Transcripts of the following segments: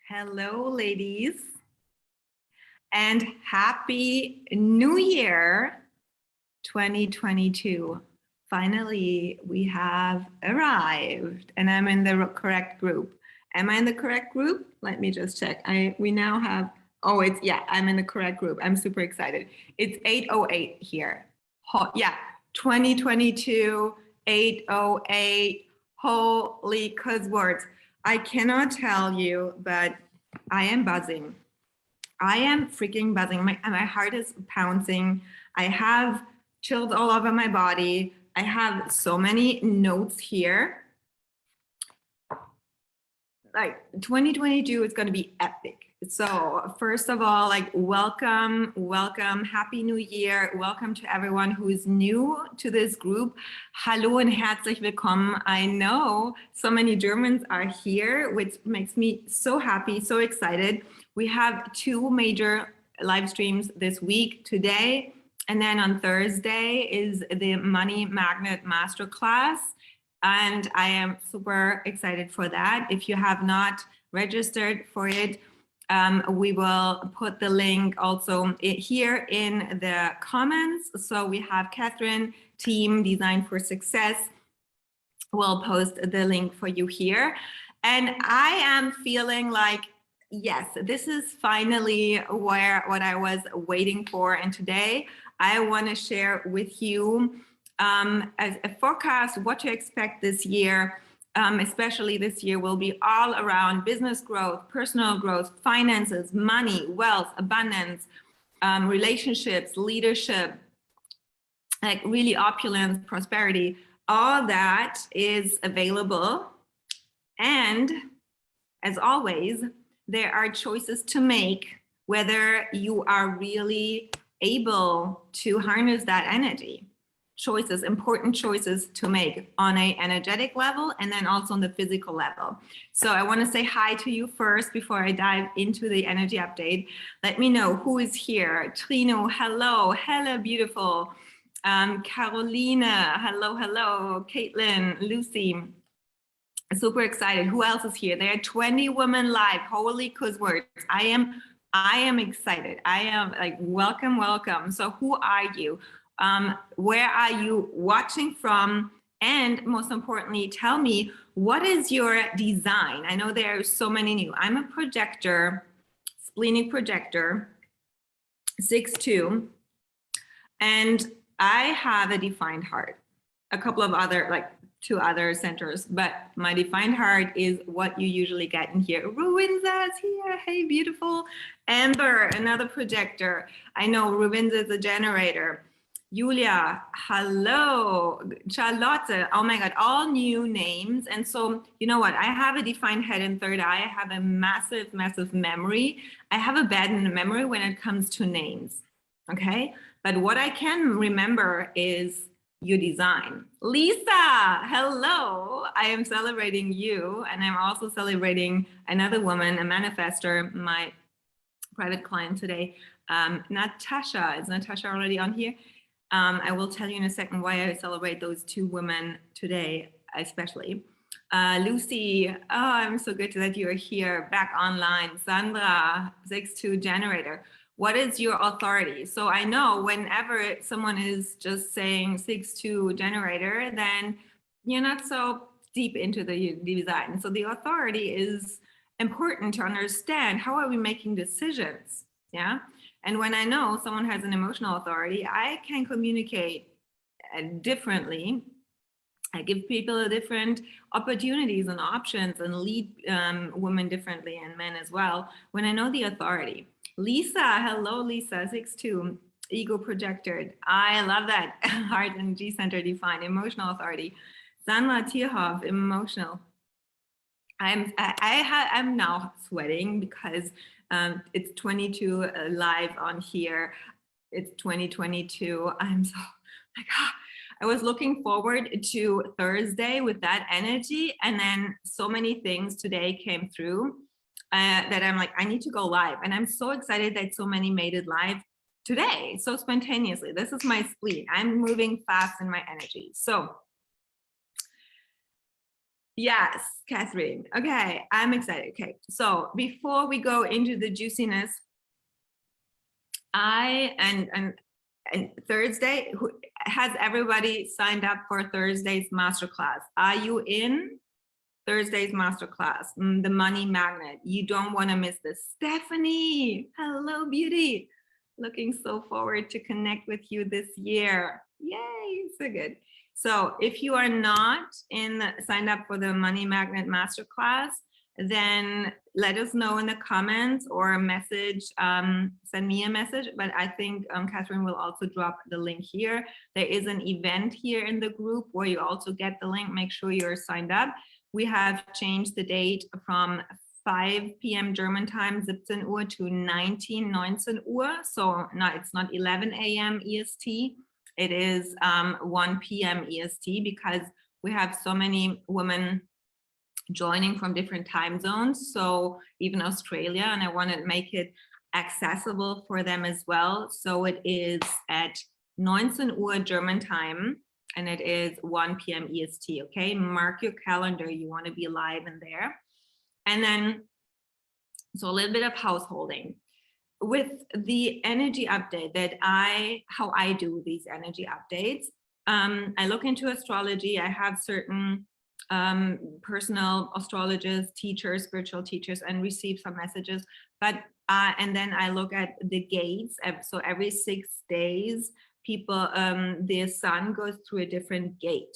Hello, ladies, and Happy New Year 2022. Finally, we have arrived, and I'm in the correct group. Am I in the correct group? Let me just check. We now have, I'm in the correct group. I'm super excited. It's 8:08 here. Yeah, 2022, 8:08. Holy cuz words. I cannot tell you, but I am buzzing. I am freaking buzzing. My heart is pouncing. I have chills all over my body. I have so many notes here. Like 2022 is going to be epic. So first of all, like welcome, Happy New Year. Welcome to everyone who is new to this group. Hallo und herzlich willkommen. I know so many Germans are here, which makes me so happy, so excited. We have two major live streams this week, today, and then on Thursday is the Money Magnet Masterclass. And I am super excited for that. If you have not registered for it, we will put the link also here in the comments. So we have Catherine, Team Design for Success. We'll post the link for you here. And I am feeling like, yes, this is finally what I was waiting for. And today I want to share with you as a forecast, what to expect this year, especially this year will be all around business growth, personal growth, finances, money, wealth, abundance, relationships, leadership, like really opulence, prosperity. All that is available. And as always, there are choices to make, whether you are really able to harness that energy. Choices, important choices to make on an energetic level and then also on the physical level. So I want to say hi to you first before I dive into the energy update. Let me know who is here. Trino, hello. Hella beautiful. Carolina, hello. Caitlin, Lucy. Super excited. Who else is here? There are 20 women live. Holy cuz words. I am excited. I am like, welcome. So who are you? Where are you watching from? And most importantly, tell me, what is your design? I know there are so many new. I'm a projector, splenic projector, 6'2", and I have a defined heart. A couple of other, like 2 other centers, but my defined heart is what you usually get in here. Ruinza's here. Hey, beautiful. Amber, another projector. I know Ruinza is a generator. Julia, hello. Charlotte, oh my God, all new names. And so, you know what? I have a defined head and third eye. I have a massive memory. I have a bad memory when it comes to names, okay? But what I can remember is your design. Lisa, hello. I am celebrating you, and I'm also celebrating another woman, a manifestor, my private client today, Natasha. Is Natasha already on here? I will tell you in a second why I celebrate those 2 women today, especially. Lucy, oh, I'm so good that you're here, back online. Sandra, 6'2" generator. What is your authority? So I know whenever someone is just saying 6'2" generator, then you're not so deep into the design. So the authority is important to understand. How are we making decisions? Yeah. And when I know someone has an emotional authority, I can communicate differently. I give people different opportunities and options and lead women differently and men as well when I know the authority. Lisa, hello, Lisa, 6'2", ego projected. I love that. Heart and G center defined, emotional authority. Sanma Tierhoff, emotional. I'm now sweating because it's 22 live on here. It's 2022. I'm so like, I was looking forward to Thursday with that energy, and then so many things today came through that I'm like, I need to go live, and I'm so excited that so many made it live today, so spontaneously. This is my spleen. I'm moving fast in my energy. So Yes, Catherine. Okay, I'm excited. Okay, so before we go into the juiciness, and Thursday, has everybody signed up for Thursday's masterclass? Are you in Thursday's masterclass? The money magnet. You don't want to miss this. Stephanie, hello, beauty. Looking so forward to connect with you this year. Yay, so good. So if you are not signed up for the money magnet masterclass, then let us know in the comments or a message, send me a message. But I think Catherine will also drop the link here. There is an event here in the group where you also get the link. Make sure you're signed up. We have changed the date from 5 p.m. German time, 17 Uhr, to 19 Uhr. So it's not 11 a.m. EST. It is 1 p.m. EST, because we have so many women joining from different time zones, so even Australia, and I want to make it accessible for them as well. So it is at 19 Uhr German time, and it is 1 p.m. EST, okay? Mark your calendar, you want to be live in there. And then, so a little bit of householding. With the energy update how I do these energy updates, I look into astrology. I have certain personal astrologists, teachers, spiritual teachers, and receive some messages. But and then I look at the gates. So every 6 days, the sun goes through a different gate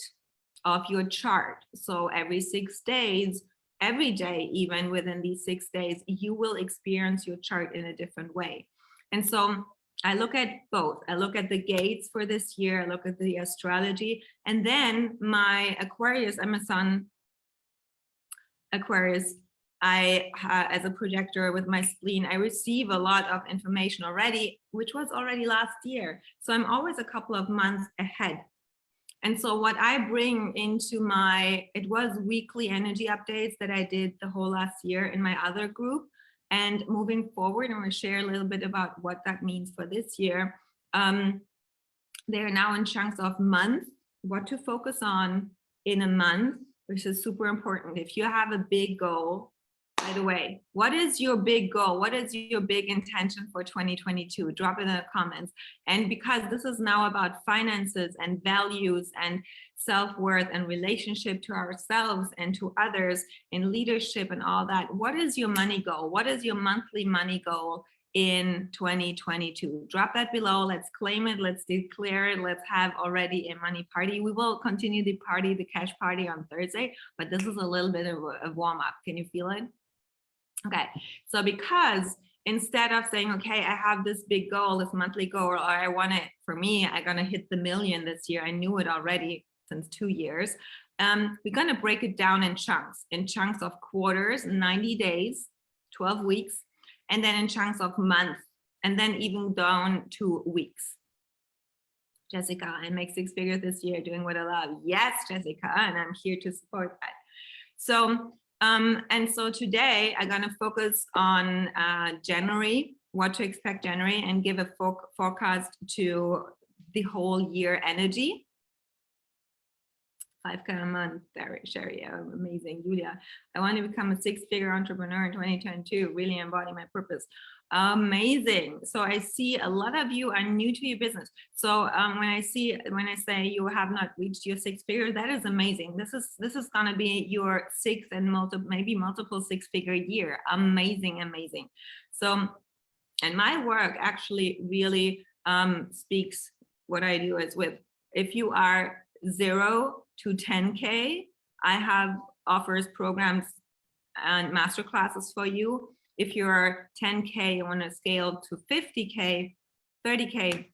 of your chart. So every 6 days, every day, even within these 6 days, you will experience your chart in a different way. And so I look at both. I look at the gates for this year. I look at the astrology, and then my Aquarius. I'm a Sun Aquarius. As a projector with my spleen, I receive a lot of information already, which was already last year. So I'm always a couple of months ahead. And so what I bring into it was weekly energy updates that I did the whole last year in my other group. And moving forward, I'm going to share a little bit about what that means for this year. They're now in chunks of month, what to focus on in a month, which is super important. If you have a big goal, by the way, what is your big goal? What is your big intention for 2022? Drop it in the comments. And because this is now about finances and values and self-worth and relationship to ourselves and to others in leadership and all that, what is your money goal? What is your monthly money goal in 2022? Drop that below. Let's claim it. Let's declare it. Let's have already a money party. We will continue the cash party on Thursday, but this is a little bit of a warm-up. Can you feel it? Okay, so because instead of saying, okay, I have this big goal, this monthly goal, or I want it, for me, I'm gonna hit the million this year. I knew it already since 2 years. We're gonna break it down in chunks of quarters, 90 days, 12 weeks, and then in chunks of months, and then even down to weeks. Jessica, I make 6 figures this year doing what I love. Yes, Jessica, and I'm here to support that. So, and so today I'm gonna focus on January, what to expect January, and give a forecast to the whole year energy. 5K a month, Sherry, amazing. Julia, I want to become a 6-figure entrepreneur in 2022, really embody my purpose. Amazing. So I see a lot of you are new to your business. So when I say you have not reached your 6-figure, that is amazing. This is gonna be your 6th and maybe multiple 6-figure year. Amazing, amazing. So, and my work actually really speaks what I do is if you are 0 to 10K, I have offers, programs, and masterclasses for you. If you're 10K, you want to scale to 50K, 30K,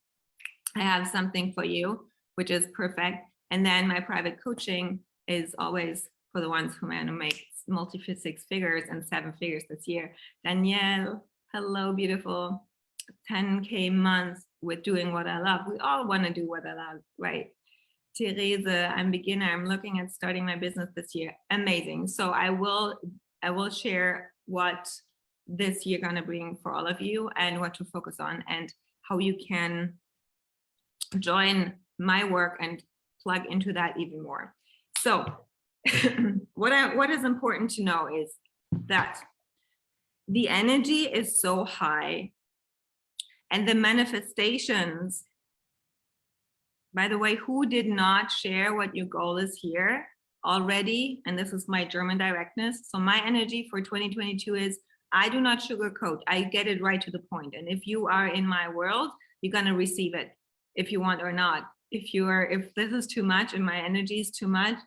I have something for you, which is perfect. And then my private coaching is always for the ones who want to make multiple 6 figures and 7 figures this year. Danielle, hello, beautiful. 10K months with doing what I love. We all want to do what I love, right? Therese, I'm a beginner. I'm looking at starting my business this year. Amazing. So I will share what this year gonna bring for all of you and what to focus on and how you can join my work and plug into that even more. So what is important to know is that the energy is so high, and the manifestations, by the way, who did not share what your goal is here already? And this is my German directness. So my energy for 2022 is, I do not sugarcoat. I get it right to the point. And if you are in my world, you're going to receive it if you want or not. If this is too much and my energy is too much,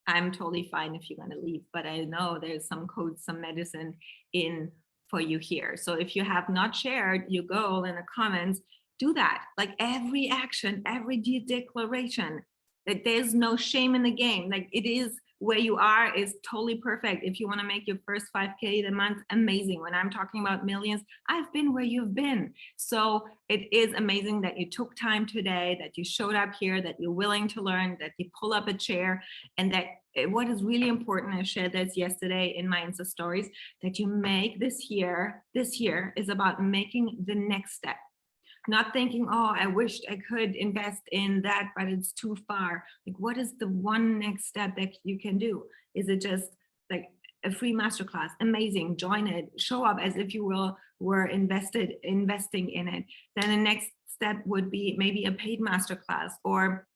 I'm totally fine if you're going to leave. But I know there's some codes, some medicine in for you here. So if you have not shared your goal in the comments, do that. Like every action, every declaration, that there's no shame in the game. Like it is where you are is totally perfect. If you want to make your first 5K a month, amazing. When I'm talking about millions, I've been where you've been. So it is amazing that you took time today, that you showed up here, that you're willing to learn, that you pull up a chair, and that what is really important, I shared this yesterday in my Insta stories, that you make this year is about making the next step. Not thinking, oh, I wished I could invest in that, but it's too far. Like, what is the one next step that you can do? Is it just like a free masterclass? Amazing, join it, show up as if you were investing in it. Then the next step would be maybe a paid masterclass, or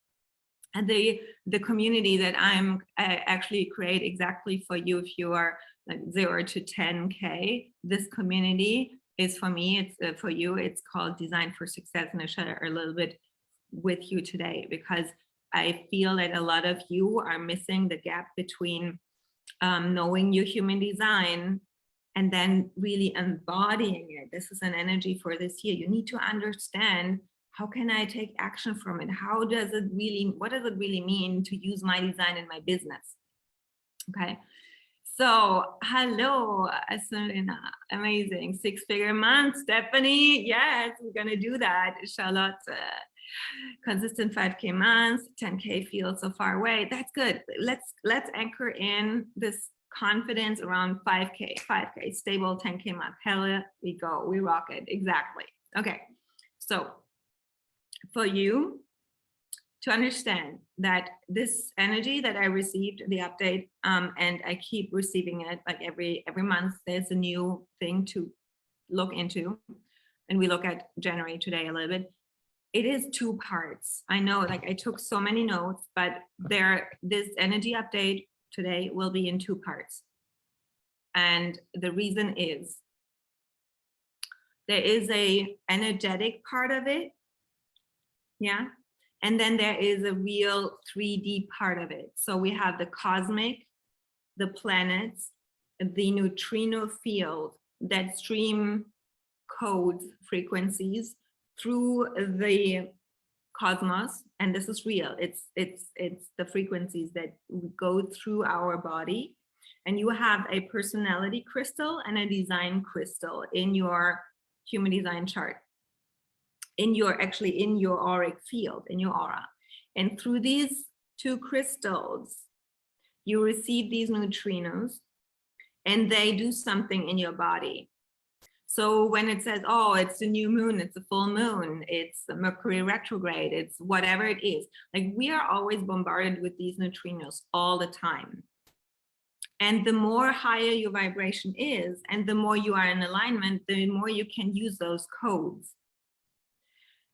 the community that I actually create exactly for you if you are like 0 to 10K. This community is for me, it's for you, it's called Design for Success, and I share a little bit with you today because I feel that a lot of you are missing the gap between knowing your human design and then really embodying it. This is an energy for this year. You need to understand, how can I take action from it? What does it really mean to use my design in my business? Okay. So, hello, Selena, amazing. 6-figure month, Stephanie. Yes, we're going to do that. Charlotte, consistent 5K months, 10K feels so far away. That's good. Let's anchor in this confidence around 5K, stable 10K month. Hell, we go, we rock it. Exactly. Okay. So for you to understand that this energy that I received, the update, and I keep receiving it like every month, there's a new thing to look into. And we look at January today a little bit. It is 2 parts. I know, like I took so many notes, but this energy update today will be in 2 parts. And the reason is there is a energetic part of it. Yeah. And then there is a real 3D part of it. So we have the cosmic, the planets, the neutrino field that stream codes, frequencies through the cosmos. And this is real. It's the frequencies that go through our body. And you have a personality crystal and a design crystal in your human design chart. In your auric field, in your aura. And through these 2 crystals, you receive these neutrinos and they do something in your body. So when it says, oh, it's the new moon, it's a full moon, it's the Mercury retrograde, it's whatever it is, like we are always bombarded with these neutrinos all the time. And the more higher your vibration is, and the more you are in alignment, the more you can use those codes.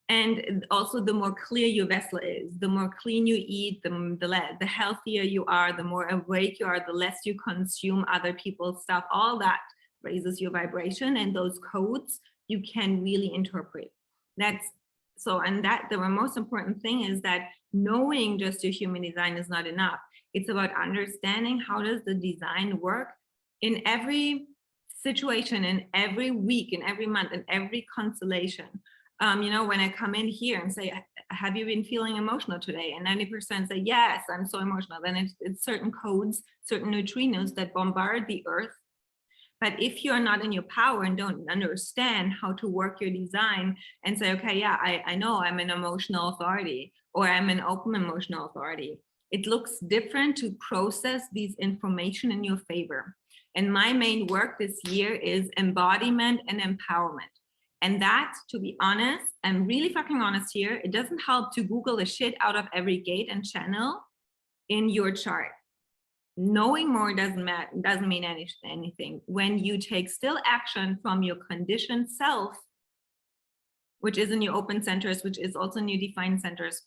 And also the more clear your vessel is, the more clean you eat, the healthier you are, the more awake you are, the less you consume other people's stuff. All that raises your vibration, and those codes you can really interpret. The most important thing is that knowing just your human design is not enough. It's about understanding how does the design work in every situation, in every week, in every month, in every constellation. When I come in here and say, have you been feeling emotional today? And 90% say, yes, I'm so emotional. Then it's certain codes, certain neutrinos that bombard the earth. But if you're not in your power and don't understand how to work your design and say, okay, yeah, I know I'm an emotional authority, or I'm an open emotional authority. It looks different to process these information in your favor. And my main work this year is embodiment and empowerment. And that, to be honest, I'm really fucking honest here, it doesn't help to Google the shit out of every gate and channel in your chart. Knowing more doesn't mean anything. When you take still action from your conditioned self, which is in your open centers, which is also in your defined centers,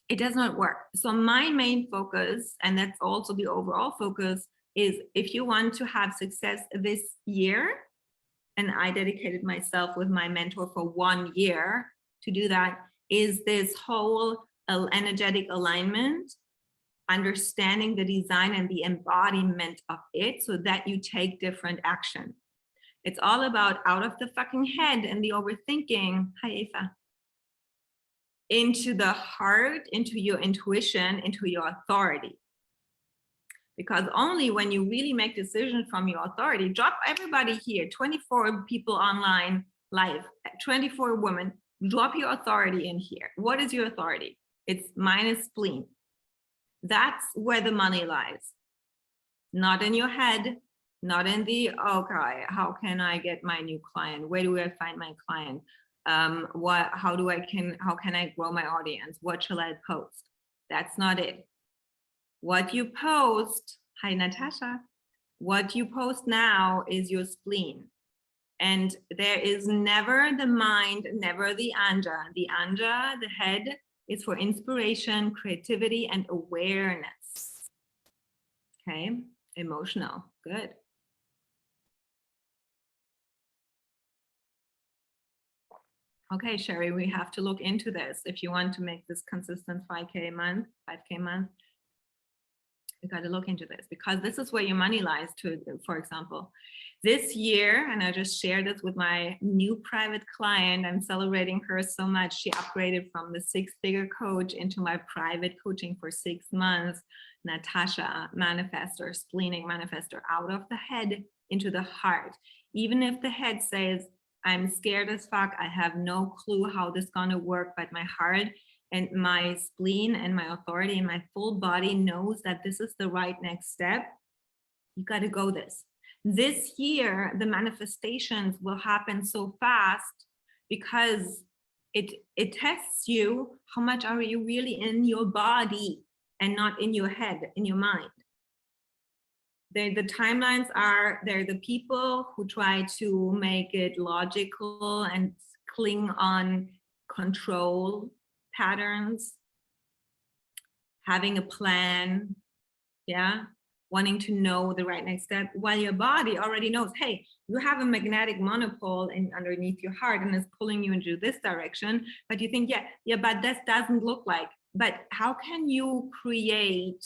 it does not work. So my main focus, and that's also the overall focus, is if you want to have success this year, and I dedicated myself with my mentor for 1 year to do that, is this whole energetic alignment, understanding the design and the embodiment of it so that you take different action. It's all about out of the fucking head and the overthinking, hi Eva, into the heart, into your intuition, into your authority. Because only when you really make decisions from your authority, drop everybody here, 24 people online live, 24 women, drop your authority in here. What is your authority? It's minus spleen. That's where the money lies. Not in your head, not in the, okay, how can I get my new client? Where do I find my client? How can I grow my audience? What shall I post? That's not it. What you post, hi Natasha, what you post now is your spleen. And there is never the mind, never the anja. The anja, the head, is for inspiration, creativity, and awareness. Okay, emotional, good. Okay, Sherry, we have to look into this. If you want to make this consistent 5K a month, 5K a month, you got to look into this, because this is where your money lies to, for example. This year, and I just shared this with my new private client, I'm celebrating her so much. She upgraded from the 6-figure coach into my private coaching for 6 months. Natasha, manifestor, splenic manifestor, out of the head into the heart. Even if the head says, I'm scared as fuck, I have no clue how this is gonna work, but my heart and my spleen and my authority and my full body knows that this is the right next step, you got to go this. This year, the manifestations will happen so fast because it tests you, how much are you really in your body and not in your head, in your mind. The timelines are, they're the people who try to make it logical and cling on control patterns, having a plan, yeah, wanting to know the right next step, while your body already knows, hey, you have a magnetic monopole underneath your heart and it's pulling you into this direction, but you think, yeah, but this doesn't look like, but how can you create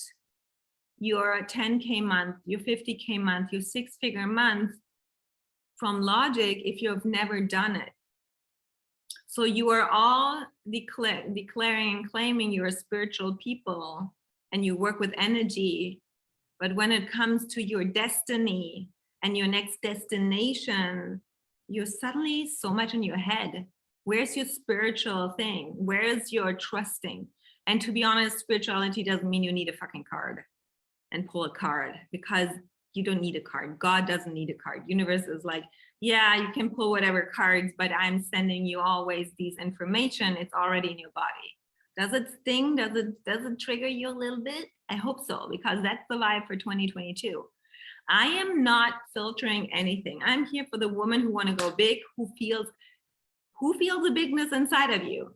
your 10K month, your 50K month, your 6-figure month from logic if you have never done it? So you are all declaring, claiming you're a spiritual people and you work with energy. But when it comes to your destiny and your next destination, you're suddenly so much in your head. Where's your spiritual thing? Where's your trusting? And to be honest, spirituality doesn't mean you need a fucking card and pull a card, because you don't need a card. God doesn't need a card. Universe is like, yeah, you can pull whatever cards, but I'm sending you always these information. It's already in your body. Does it sting? Does it trigger you a little bit? I hope so, because that's the vibe for 2022. I am not filtering anything. I'm here for the woman who want to go big, who feels the bigness inside of you.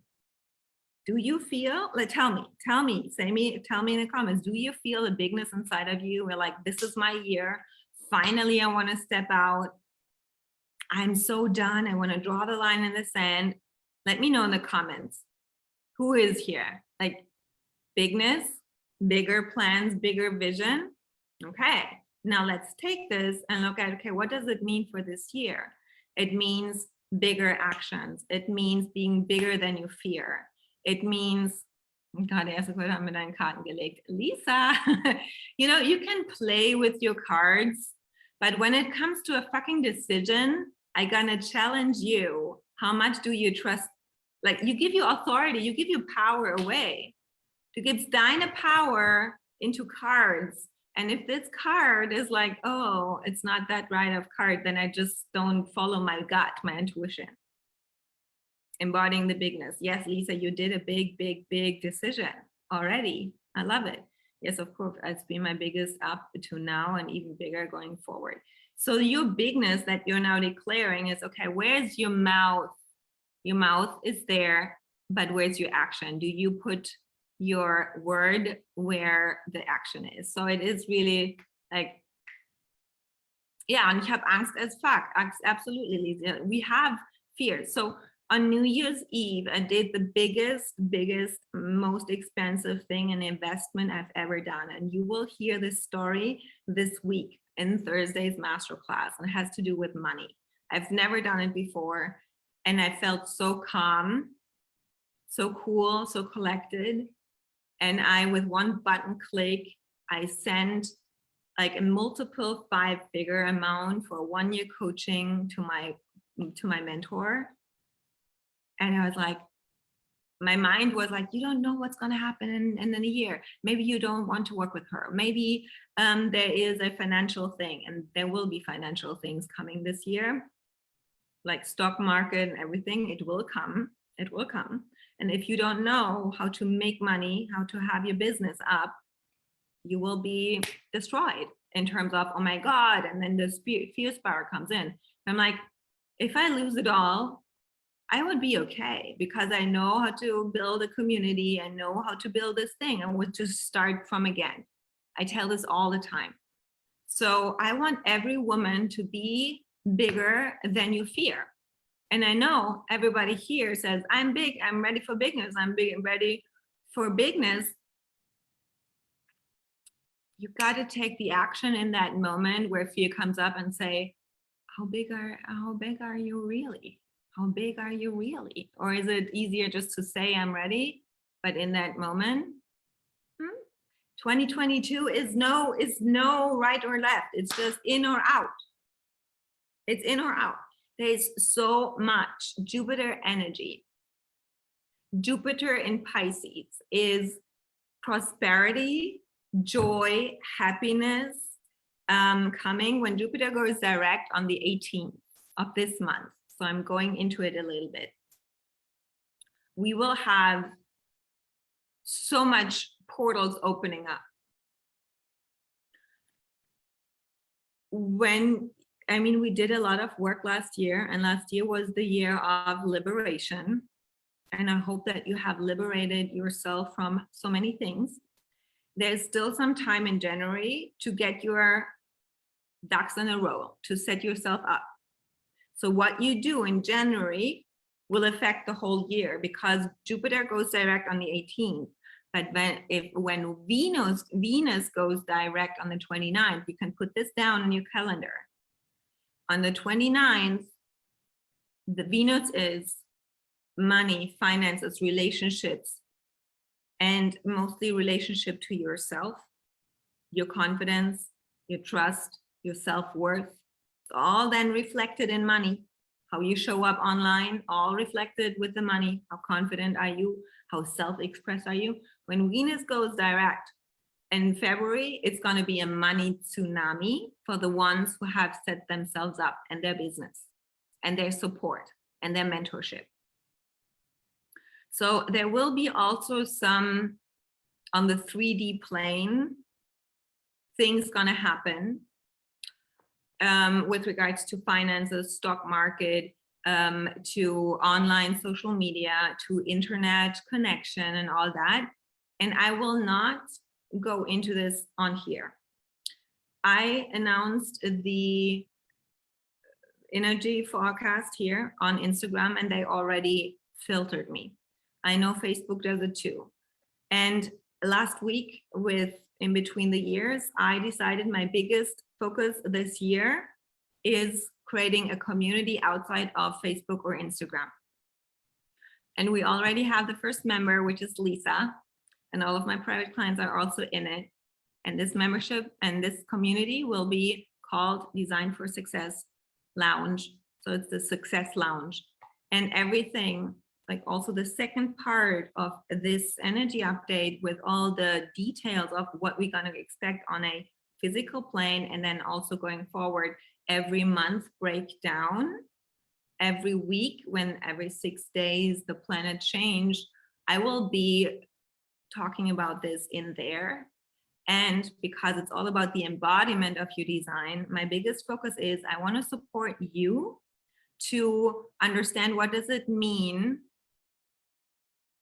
Do you feel, like, tell me, tell me in the comments, do you feel the bigness inside of you? We're like, this is my year. Finally, I want to step out. I'm so done. I want to draw the line in the sand. Let me know in the comments. Who is here? Like, bigness, bigger plans, bigger vision. Okay, now let's take this and look at, okay, what does it mean for this year? It means bigger actions. It means being bigger than you fear. It means, gerade erst heute haben wir deine Karten gelegt. Lisa, you know, you can play with your cards, but when it comes to a fucking decision, I'm gonna challenge you. How much do you trust? Like, you give your authority, you give your power away. Du gibst deine power into cards. And if this card is like, oh, it's not that right of card, then I just don't follow my gut, my intuition. Embodying the bigness. Yes, Lisa, you did a big decision already. I love it. Yes, of course. It's been my biggest up to now and even bigger going forward. So your bigness that you're now declaring is, okay, where's your mouth? Your mouth is there, but where's your action? Do you put your word where the action is? So it is really like, yeah, und ich habe Angst as fuck. Absolutely, Lisa. We have fear. So on New Year's Eve, I did the biggest, most expensive thing and investment I've ever done. And you will hear this story this week in Thursday's masterclass. And it has to do with money. I've never done it before. And I felt so calm, so cool, so collected. And I, with one button click, I sent like a multiple 5-figure amount for 1-year coaching to my mentor. And I was like, my mind was like, you don't know what's going to happen in a year. Maybe you don't want to work with her. Maybe there is a financial thing, and there will be financial things coming this year, like stock market and everything. It will come. It will come. And if you don't know how to make money, how to have your business up, you will be destroyed in terms of, oh my God, and then the fear spiral comes in. I'm like, if I lose it all, I would be okay because I know how to build a community. I know how to build this thing. I would just start from again. I tell this all the time. So I want every woman to be bigger than you fear. And I know everybody here says, I'm big, I'm ready for bigness, I'm big and ready for bigness. You got to take the action in that moment where fear comes up and say, how big are you really? How big are you really? Or is it easier just to say I'm ready, but in that moment, 2022 is no right or left. It's just in or out. It's in or out. There's so much Jupiter energy. Jupiter in Pisces is prosperity, joy, happiness, coming when Jupiter goes direct on the 18th of this month. So I'm going into it a little bit. We will have so much portals opening up. We did a lot of work last year, and last year was the year of liberation. And I hope that you have liberated yourself from so many things. There's still some time in January to get your ducks in a row, to set yourself up. So what you do in January will affect the whole year because Jupiter goes direct on the 18th. But when Venus goes direct on the 29th, you can put this down on your calendar. On the 29th, the Venus is money, finances, relationships, and mostly relationship to yourself, your confidence, your trust, your self-worth. It's all then reflected in money. How you show up online, all reflected with the money. How confident are you? How self-expressed are you? When Venus goes direct in February, it's going to be a money tsunami for the ones who have set themselves up and their business and their support and their mentorship. So there will be also some on the 3D plane things going to happen with regards to finances, stock market, to online social media, to internet connection and all that. And I will not go into this on here. I announced the energy forecast here on Instagram and they already filtered me. I know Facebook does it too. And last week with In Between the Years, I decided my biggest focus this year is creating a community outside of Facebook or Instagram. And we already have the first member, which is Lisa, and all of my private clients are also in it. And this membership and this community will be called Design for Success Lounge. So it's the Success Lounge. And everything, like also the second part of this energy update with all the details of what we're going to expect on a physical plane, and then also going forward every month breakdown, every week, when every 6 days the planet change, I will be talking about this in there. And because it's all about the embodiment of your design, my biggest focus is I want to support you to understand what does it mean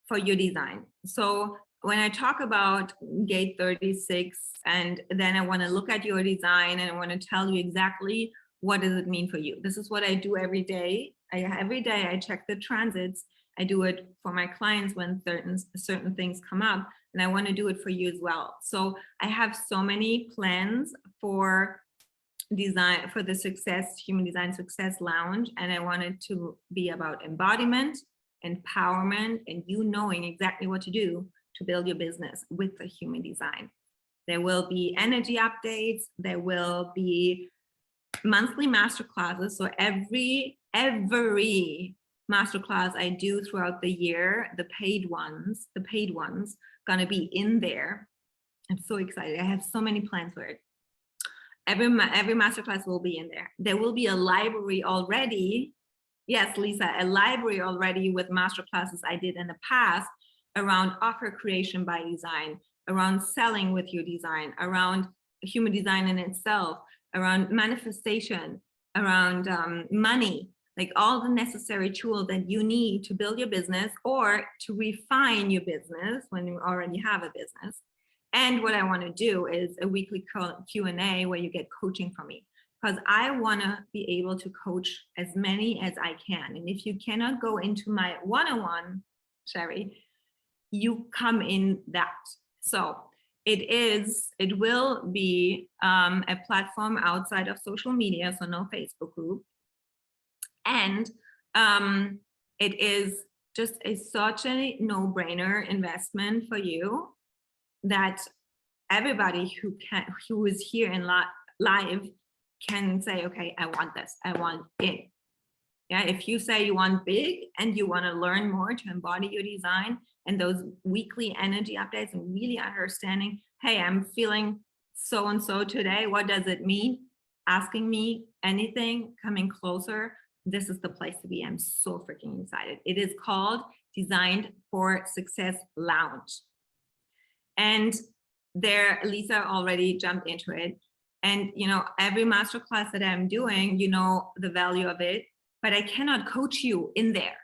for your design. So when I talk about gate 36, and then I want to look at your design and I want to tell you exactly what does it mean for you. This is what I do every day. Every day I check the transits. I do it for my clients when certain things come up, and I want to do it for you as well. So I have so many plans for design, for the Human Design Success Lounge, and I want it to be about embodiment, empowerment, and you knowing exactly what to do to build your business with the human design. There will be energy updates. There will be monthly masterclasses. So every masterclass I do throughout the year, the paid ones, gonna be in there. I'm so excited. I have so many plans for it. Every masterclass will be in there. There will be a library already. Yes, Lisa, a library already with masterclasses I did in the past around offer creation by design, around selling with your design, around human design in itself, around manifestation, around money, like all the necessary tools that you need to build your business or to refine your business when you already have a business. And what I want to do is a weekly Q&A where you get coaching from me, because I want to be able to coach as many as I can. And if you cannot go into my one-on-one, Sherry, you come in that. So it will be a platform outside of social media, so no Facebook group. And it is just such a no-brainer investment for you that everybody who is here in live can say, okay, I want this, I want it. Yeah, if you say you want big and you want to learn more to embody your design and those weekly energy updates and really understanding, hey, I'm feeling so and so today, what does it mean? Asking me anything, coming closer, this is the place to be. I'm so freaking excited. It is called Designed for Success Lounge. And there, Lisa already jumped into it. And, you know, every masterclass that I'm doing, you know, the value of it, but I cannot coach you in there.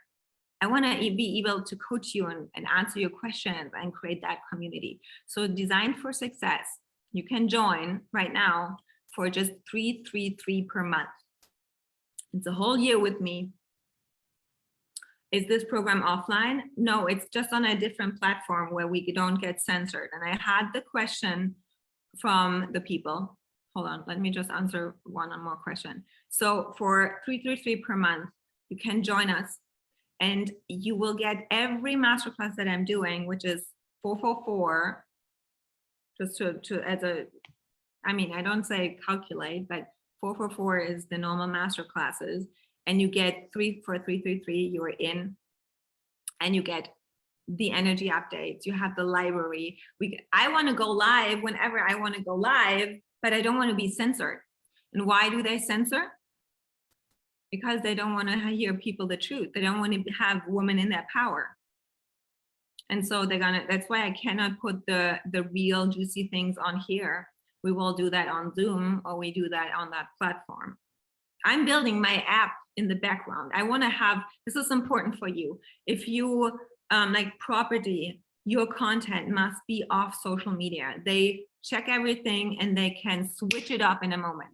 I want to be able to coach you and answer your questions and create that community. So Designed for Success, you can join right now for just $333 per month. It's a whole year with me. Is this program offline? No, it's just on a different platform where we don't get censored. And I had the question from the people. Hold on, let me just answer one more question. So for $333 per month, you can join us and you will get every masterclass that I'm doing, which is 444, just as a, I mean, I don't say calculate, but 444 is the normal masterclasses. And you get 3 for 333, you're in, and you get the energy updates. You have the library. I want to go live whenever I want to go live, but I don't want to be censored. And why do they censor? Because they don't want to hear people the truth. They don't want to have women in that power. And so that's why I cannot put the real juicy things on here. We will do that on Zoom, or we do that on that platform. I'm building my app in the background. I want to have, this is important for you. If you like property, your content must be off social media. They check everything and they can switch it up in a moment.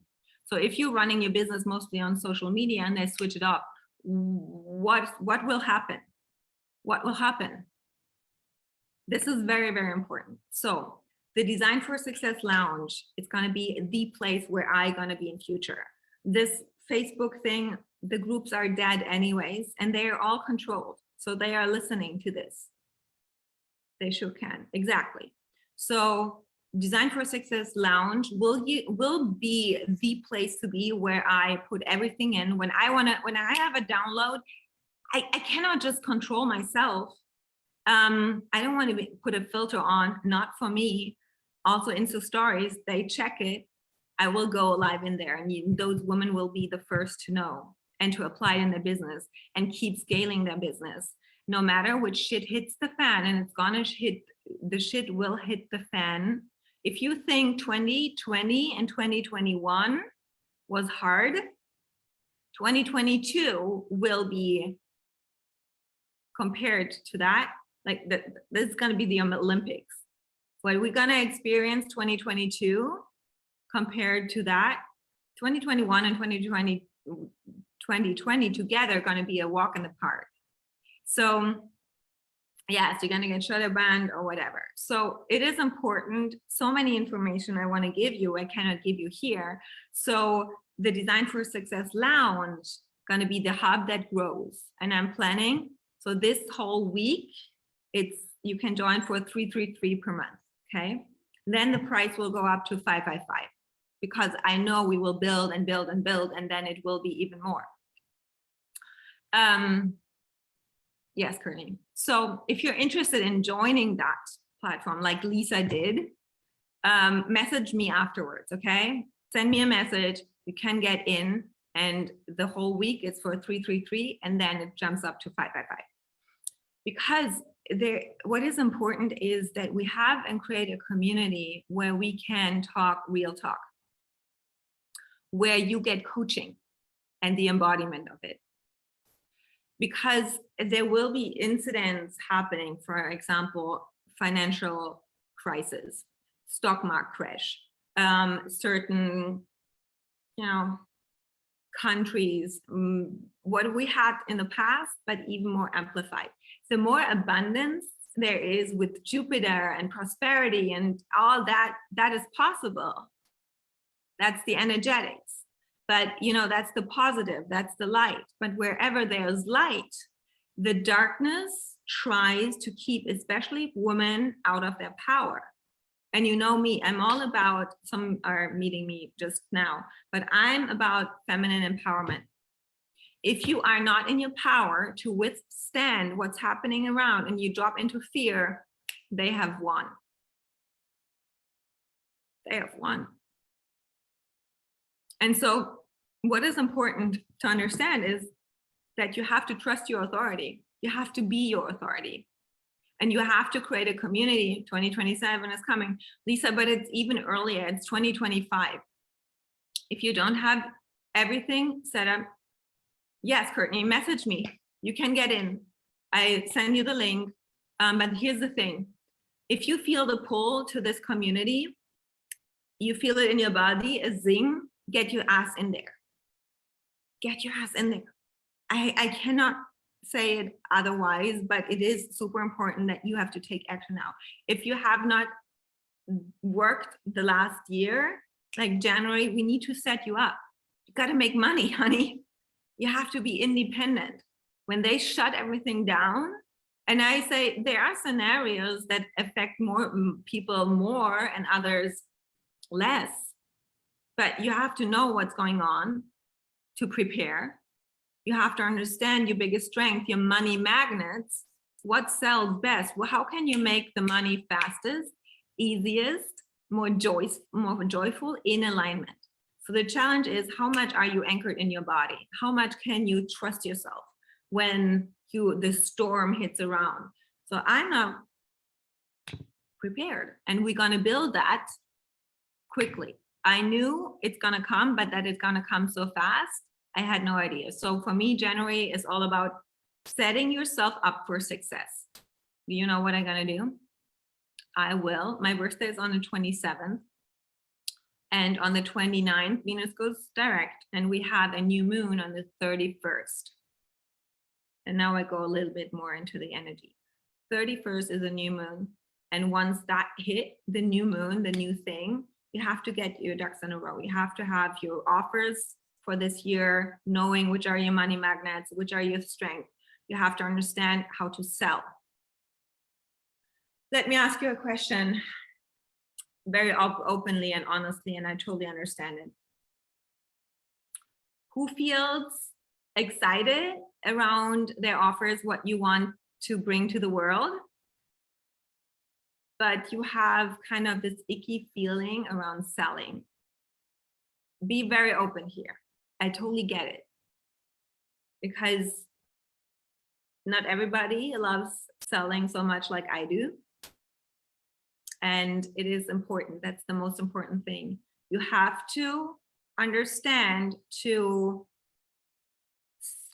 So if you're running your business mostly on social media and they switch it up, what will happen? What will happen? This is very, very important. So the Design for Success Lounge, it's going to be the place where I'm going to be in future. This Facebook thing, the groups are dead anyways, and they are all controlled. So they are listening to this. They sure can. Exactly. So Design for Success Lounge will be the place to be where I put everything in. When I have a download, I cannot just control myself. I don't want to put a filter on, not for me. Also Insta stories, they check it. I will go live in there, and those women will be the first to know and to apply it in their business and keep scaling their business. No matter which shit hits the fan, and it's gonna hit, the shit will hit the fan. If you think 2020 and 2021 was hard, 2022 will be compared to that. Like this is going to be the Olympics. What we're going to experience 2022 compared to that, 2021 and 2020 together are going to be a walk in the park. So yes, you're going to get shoulder band or whatever. So it is important. So many information I want to give you, I cannot give you here. So the Design for Success Lounge going to be the hub that grows. And I'm planning. So this whole week, you can join for $333 per month. Okay. Then the price will go up to $555 because I know we will build and build and build, and then it will be even more. Yes, Courtney. So if you're interested in joining that platform, like Lisa did, message me afterwards, okay? Send me a message. You can get in, and the whole week is for $333, and then it jumps up to $555. Because what is important is that we have and create a community where we can talk real talk, where you get coaching and the embodiment of it. Because there will be incidents happening, for example, financial crisis, stock market crash, certain, countries, what we had in the past, but even more amplified. The more abundance there is with Jupiter and prosperity and all that is possible. That's the energetics. But, that's the positive, that's the light. But wherever there's light, the darkness tries to keep, especially women, out of their power. And you know me, I'm all about, some are meeting me just now, but I'm about feminine empowerment. If you are not in your power to withstand what's happening around and you drop into fear, they have won. They have won. And so what is important to understand is that you have to trust your authority. You have to be your authority. And you have to create a community. 2027 is coming. Lisa, but it's even earlier. It's 2025. If you don't have everything set up, yes, Courtney, message me. You can get in. I send you the link. But here's the thing. If you feel the pull to this community, you feel it in your body, a zing, get your ass in there. Get your ass in there. I cannot say it otherwise, but it is super important that you have to take action now. If you have not worked the last year, like January, we need to set you up. You got to make money, honey. You have to be independent. When they shut everything down, and I say there are scenarios that affect more people more and others less, but you have to know what's going on to prepare. You have to understand your biggest strength, your money magnets, what sells best. Well, how can you make the money fastest, easiest, more joyful in alignment? So the challenge is, how much are you anchored in your body? How much can you trust yourself when the storm hits around? So I'm not prepared, and we're going to build that quickly. I knew it's going to come, but that it's going to come so fast, I had no idea. So for me, January is all about setting yourself up for success. Do you know what I'm going to do? I will. My birthday is on the 27th. And on the 29th, Venus goes direct, and we have a new moon on the 31st. And now I go a little bit more into the energy. 31st is a new moon. And once that hit, the new moon, the new thing, you have to get your ducks in a row. You have to have your offers for this year, knowing which are your money magnets, which are your strengths. You have to understand how to sell. Let me ask you a question very openly and honestly, and I totally understand it. Who feels excited around their offers, what you want to bring to the world, but you have kind of this icky feeling around selling? Be very open here. I totally get it, because not everybody loves selling so much like I do. And it is important. That's the most important thing. You have to understand to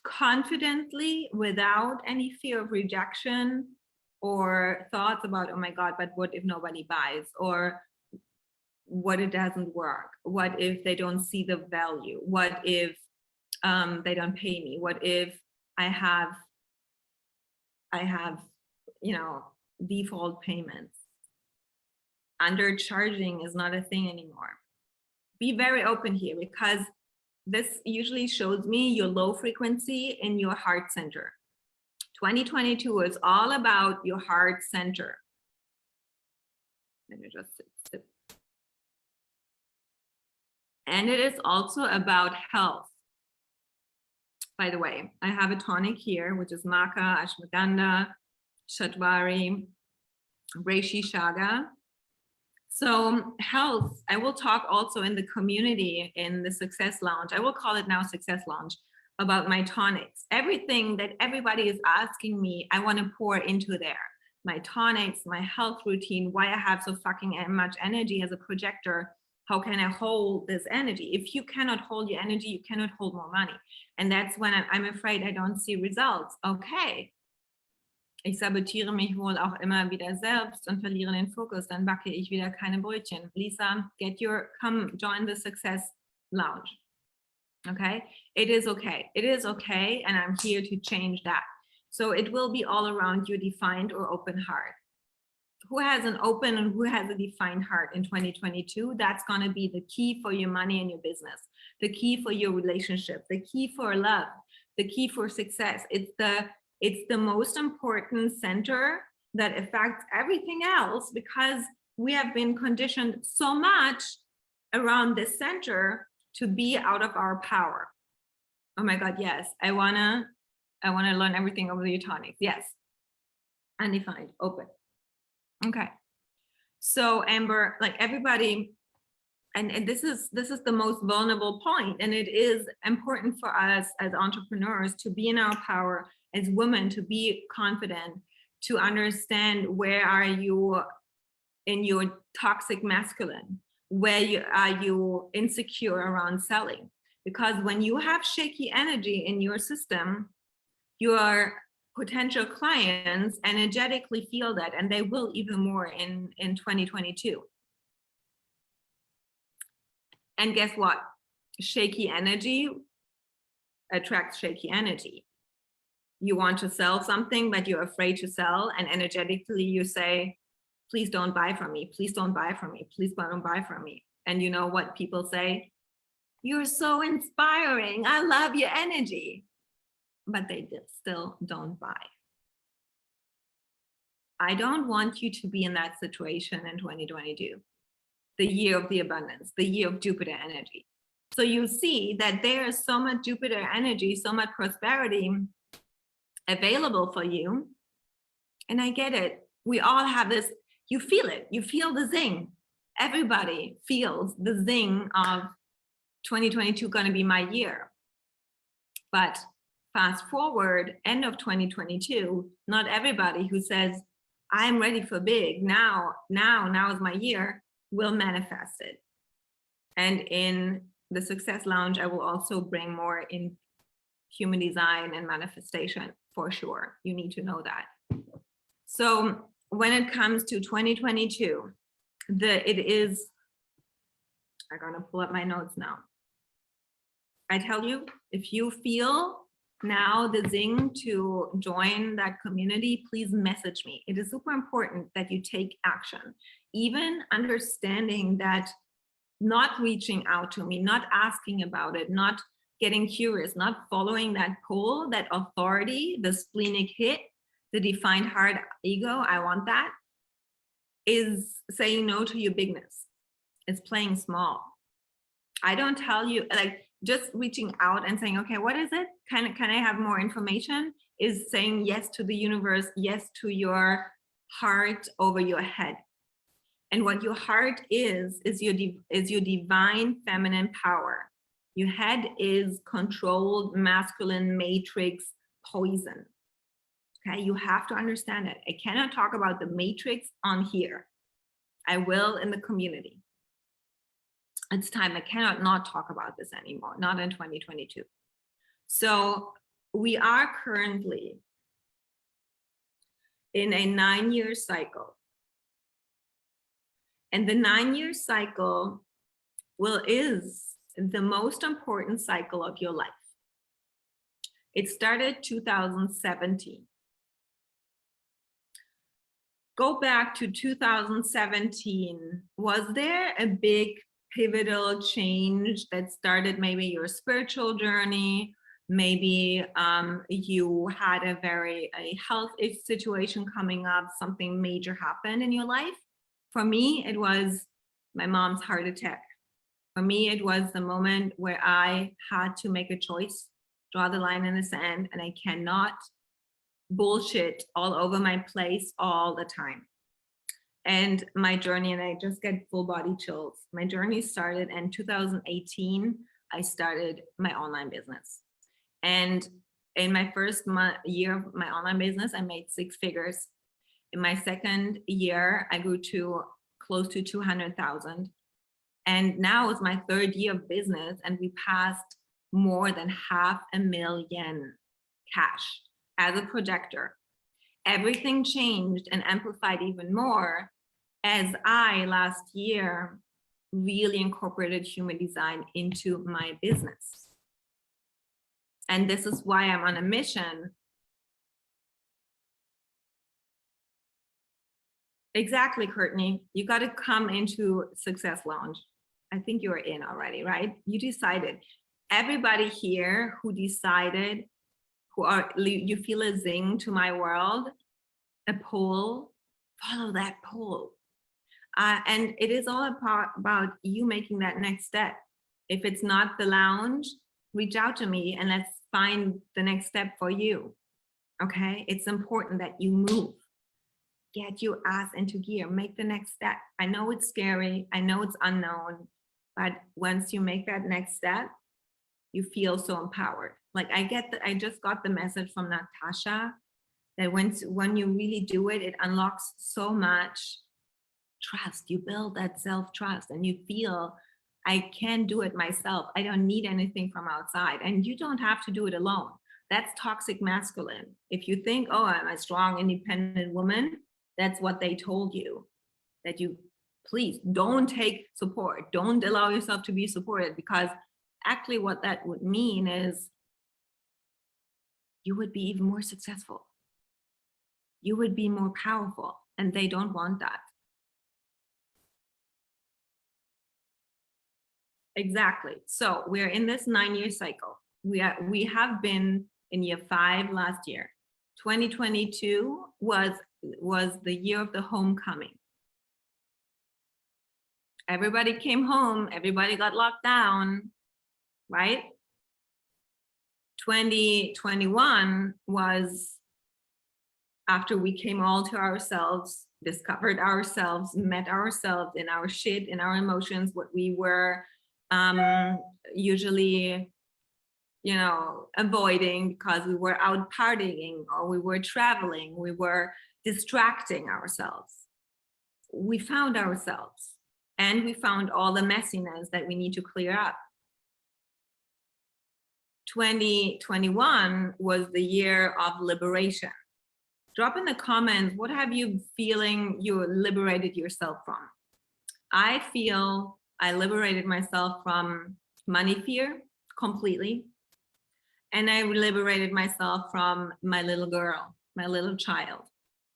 confidently, without any fear of rejection or thoughts about, oh my God, but what if nobody buys? Or what if it doesn't work? What if they don't see the value? What if they don't pay me? What if I have, default payments? Undercharging is not a thing anymore. Be very open here, because this usually shows me your low frequency in your heart center. 2022 is all about your heart center. Let me just sip. And it is also about health. By the way, I have a tonic here, which is Maca, Ashwagandha, Shatwari, Reishi Shaga. So health, I will talk also in the community in the Success Lounge. I will call it now Success Lounge, about my tonics. Everything that everybody is asking me, I want to pour into there. My tonics, my health routine, why I have so fucking much energy as a projector. How can I hold this energy? If you cannot hold your energy, you cannot hold more money. And that's when I'm afraid I don't see results. Okay. Ich sabotiere mich wohl auch immer wieder selbst und verliere den Fokus. Dann backe ich wieder keine Brötchen. Lisa, come join the Success Lounge. Okay? It is okay. It is okay. And I'm here to change that. So it will be all around your defined or open heart. Who has an open and who has a defined heart in 2022? That's going to be the key for your money and your business, the key for your relationship, the key for love, the key for success. It's the most important center that affects everything else, because we have been conditioned so much around this center to be out of our power. Oh my God, yes. I wanna learn everything over the tonics. Yes. Undefined, open. Okay. So Amber, like everybody, and this is the most vulnerable point, and it is important for us as entrepreneurs to be in our power, as women to be confident, to understand where are you in your toxic masculine, where are you insecure around selling, because when you have shaky energy in your system, your potential clients energetically feel that, and they will even more in 2022. And guess what? Shaky energy attracts shaky energy. You want to sell something, but you're afraid to sell, and energetically you say, please don't buy from me, please don't buy from me, please don't buy from me. And you know what people say? You're so inspiring, I love your energy. But they still don't buy. I don't want you to be in that situation in 2022, the year of the abundance, the year of Jupiter energy. So you see that there is so much Jupiter energy, so much prosperity available for you. And I get it. We all have this, you feel it, you feel the zing. Everybody feels the zing of 2022 going to be my year. But fast forward, end of 2022, not everybody who says, I'm ready for big, now is my year, will manifest it. And in the Success Lounge, I will also bring more in human design and manifestation, for sure. You need to know that. So when it comes to 2022, I'm gonna pull up my notes now. I tell you, if you feel now the zing to join that community, please message me. It is super important that you take action. Even understanding that not reaching out to me, not asking about it, not getting curious, not following that pull, that authority, the splenic hit, the defined heart ego, I want that, is saying no to your bigness. It's playing small. I don't tell you, like, just reaching out and saying, okay, what is it? Can I have more information? Is saying yes to the universe, yes to your heart over your head. And what your heart is your divine feminine power. Your head is controlled masculine matrix poison. Okay, you have to understand it. I cannot talk about the matrix on here. I will in the community. It's time. I cannot not talk about this anymore, not in 2022. So we are currently in a 9-year cycle. And the 9-year cycle is the most important cycle of your life. It started 2017. Go back to 2017. Was there a big pivotal change that started maybe your spiritual journey? Maybe you had a health situation coming up, something major happened in your life? For me, it was my mom's heart attack. For me, it was the moment where I had to make a choice, draw the line in the sand, and I cannot bullshit all over my place all the time. And my journey, and I just get full body chills. My journey started in 2018. I started my online business. And in my first year of my online business, I made 6 figures. In my second year, I grew to close to 200,000. And now it's my 3rd year of business, and we passed more than $500,000 cash as a projector. Everything changed and amplified even more as I last year really incorporated human design into my business. And this is why I'm on a mission. Exactly, Courtney. You got to come into Success Lounge. I think you're in already, right? You decided. Everybody here who decided, you feel a zing to my world, a pull, follow that pull. And it is all about you making that next step. If it's not the lounge, reach out to me and let's find the next step for you. Okay? It's important that you move. Get your ass into gear. Make the next step. I know it's scary. I know it's unknown. But once you make that next step, you feel so empowered. Like I just got the message from Natasha that when you really do it, it unlocks so much trust. You build that self-trust and you feel, I can do it myself. I don't need anything from outside. And you don't have to do it alone. That's toxic masculine. If you think, oh, I'm a strong, independent woman, that's what they told you. That you, please don't take support. Don't allow yourself to be supported, because actually what that would mean is you would be even more successful. You would be more powerful, and they don't want that. Exactly. So we're in this 9-year cycle. We have been in year 5 last year. 2022 was the year of the homecoming. Everybody came home. Everybody got locked down, right? 2021 was after we came all to ourselves, discovered ourselves, met ourselves in our shit, in our emotions, what we were usually, avoiding because we were out partying or we were traveling, we were distracting ourselves. We found ourselves and we found all the messiness that we need to clear up. 2021 was the year of liberation. Drop in the comments, what have you feeling you liberated yourself from? I feel I liberated myself from money fear completely. And I liberated myself from my little girl, my little child.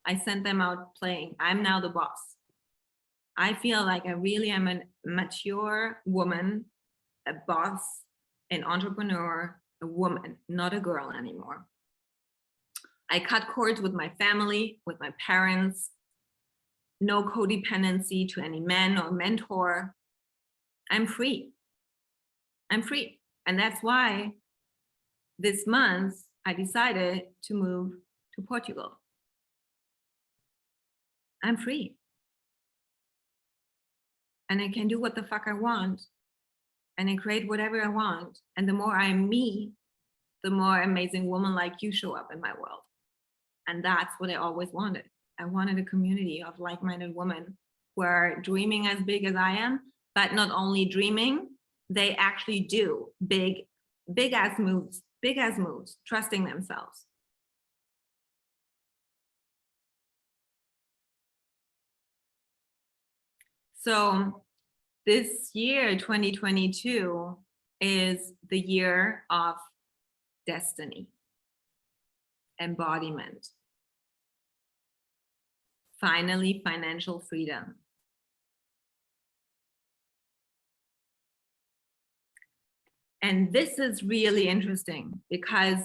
I sent them out playing. I'm now the boss. I feel like I really am a mature woman, a boss, an entrepreneur, a woman, not a girl anymore. I cut cords with my family, with my parents, no codependency to any man or mentor. I'm free. I'm free. And that's why this month I decided to move to Portugal. I'm free. And I can do what the fuck I want. And I create whatever I want. And the more I'm me, the more amazing women like you show up in my world. And that's what I always wanted. I wanted a community of like-minded women who are dreaming as big as I am, but not only dreaming, they actually do big ass moves, trusting themselves. So this year, 2022, is the year of destiny, embodiment, finally financial freedom. And this is really interesting because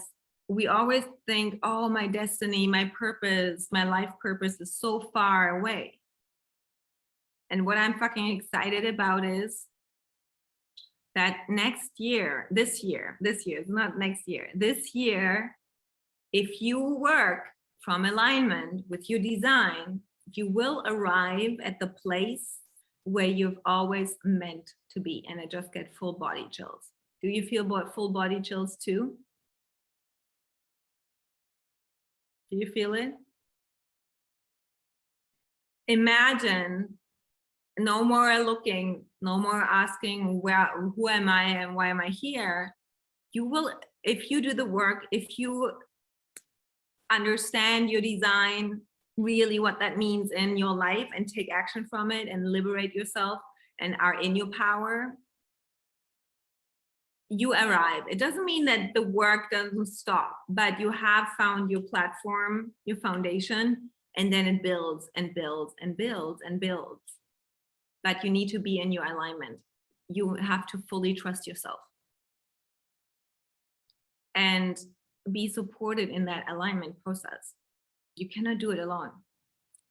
we always think, oh, my destiny, my purpose, my life purpose is so far away. And what I'm fucking excited about is that this year, it's not next year, this year, if you work from alignment with your design, you will arrive at the place where you've always meant to be. And I just get full body chills. Do you feel full body chills too? Do you feel it? Imagine no more looking, no more asking who am I and why am I here? You will, if you do the work, if you understand your design, really what that means in your life, and take action from it and liberate yourself and are in your power, you arrive. It doesn't mean that the work doesn't stop, but you have found your platform, your foundation, and then it builds and builds and builds and builds. But you need to be in your alignment. You have to fully trust yourself and be supported in that alignment process. You cannot do it alone.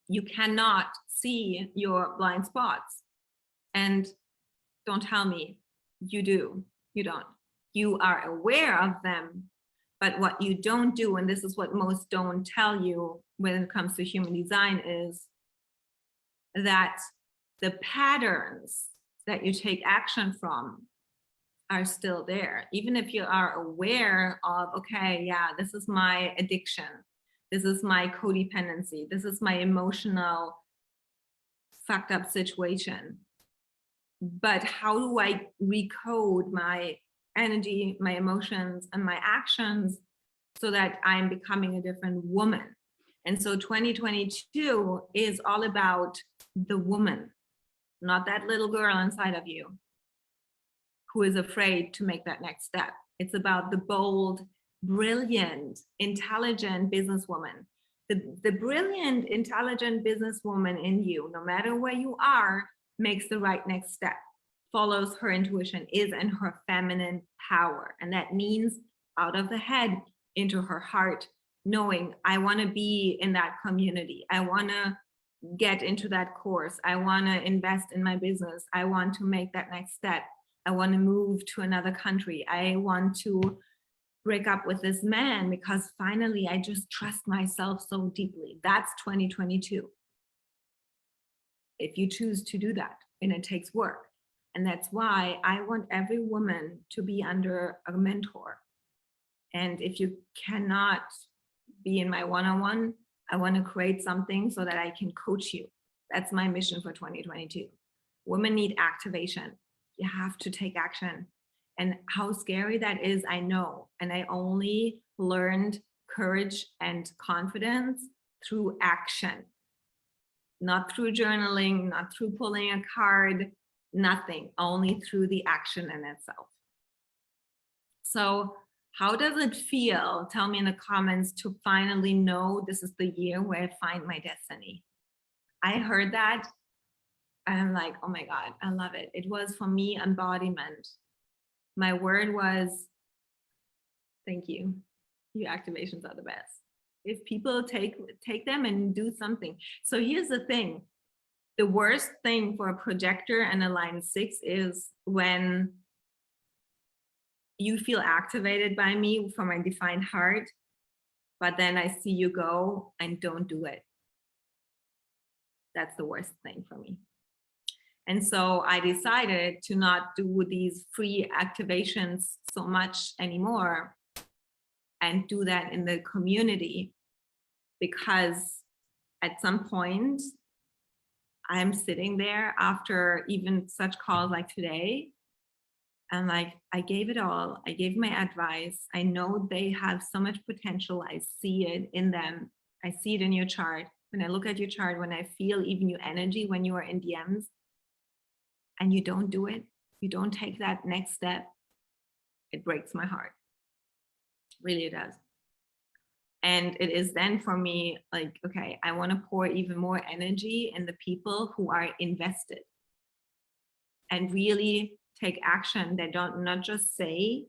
You cannot see your blind spots. And don't tell me you do. You don't. You are aware of them, but what you don't do, and this is what most don't tell you when it comes to human design, is that the patterns that you take action from are still there. Even if you are aware of, okay, yeah, this is my addiction, this is my codependency, this is my emotional fucked up situation. But how do I recode my energy, my emotions, and my actions so that I'm becoming a different woman? And so 2022 is all about the woman, not that little girl inside of you who is afraid to make that next step. It's about the bold, brilliant, intelligent businesswoman. The brilliant, intelligent businesswoman in you, no matter where you are, makes the right next step, follows her intuition, is in her feminine power. And that means out of the head into her heart, knowing I want to be in that community. I want to get into that course. I want to invest in my business. I want to make that next step. I want to move to another country. I want to break up with this man because finally I just trust myself so deeply. That's 2022. If you choose to do that, and it takes work. And that's why I want every woman to be under a mentor. And if you cannot be in my one-on-one, I want to create something so that I can coach you. That's my mission for 2022. Women need activation. You have to take action. And how scary that is, I know. And I only learned courage and confidence through action. Not through journaling, not through pulling a card, nothing, only through the action in itself. So how does it feel? Tell me in the comments to finally know this is the year where I find my destiny. I heard that and I'm like, oh my God, I love it. It was for me embodiment. My word was, thank you. Your activations are the best. If people take them and do something. So here's the thing. The worst thing for a projector and a line 6 is when you feel activated by me from my defined heart, but then I see you go and don't do it. That's the worst thing for me. And so I decided to not do these free activations so much anymore and do that in the community, because at some point I'm sitting there after even such calls like today. And like, I gave it all. I gave my advice. I know they have so much potential. I see it in them. I see it in your chart. When I look at your chart, when I feel even your energy when you are in DMs and you don't do it, you don't take that next step, it breaks my heart. Really, it does. And it is then for me like, okay, I want to pour even more energy in the people who are invested and really take action. They don't not just say,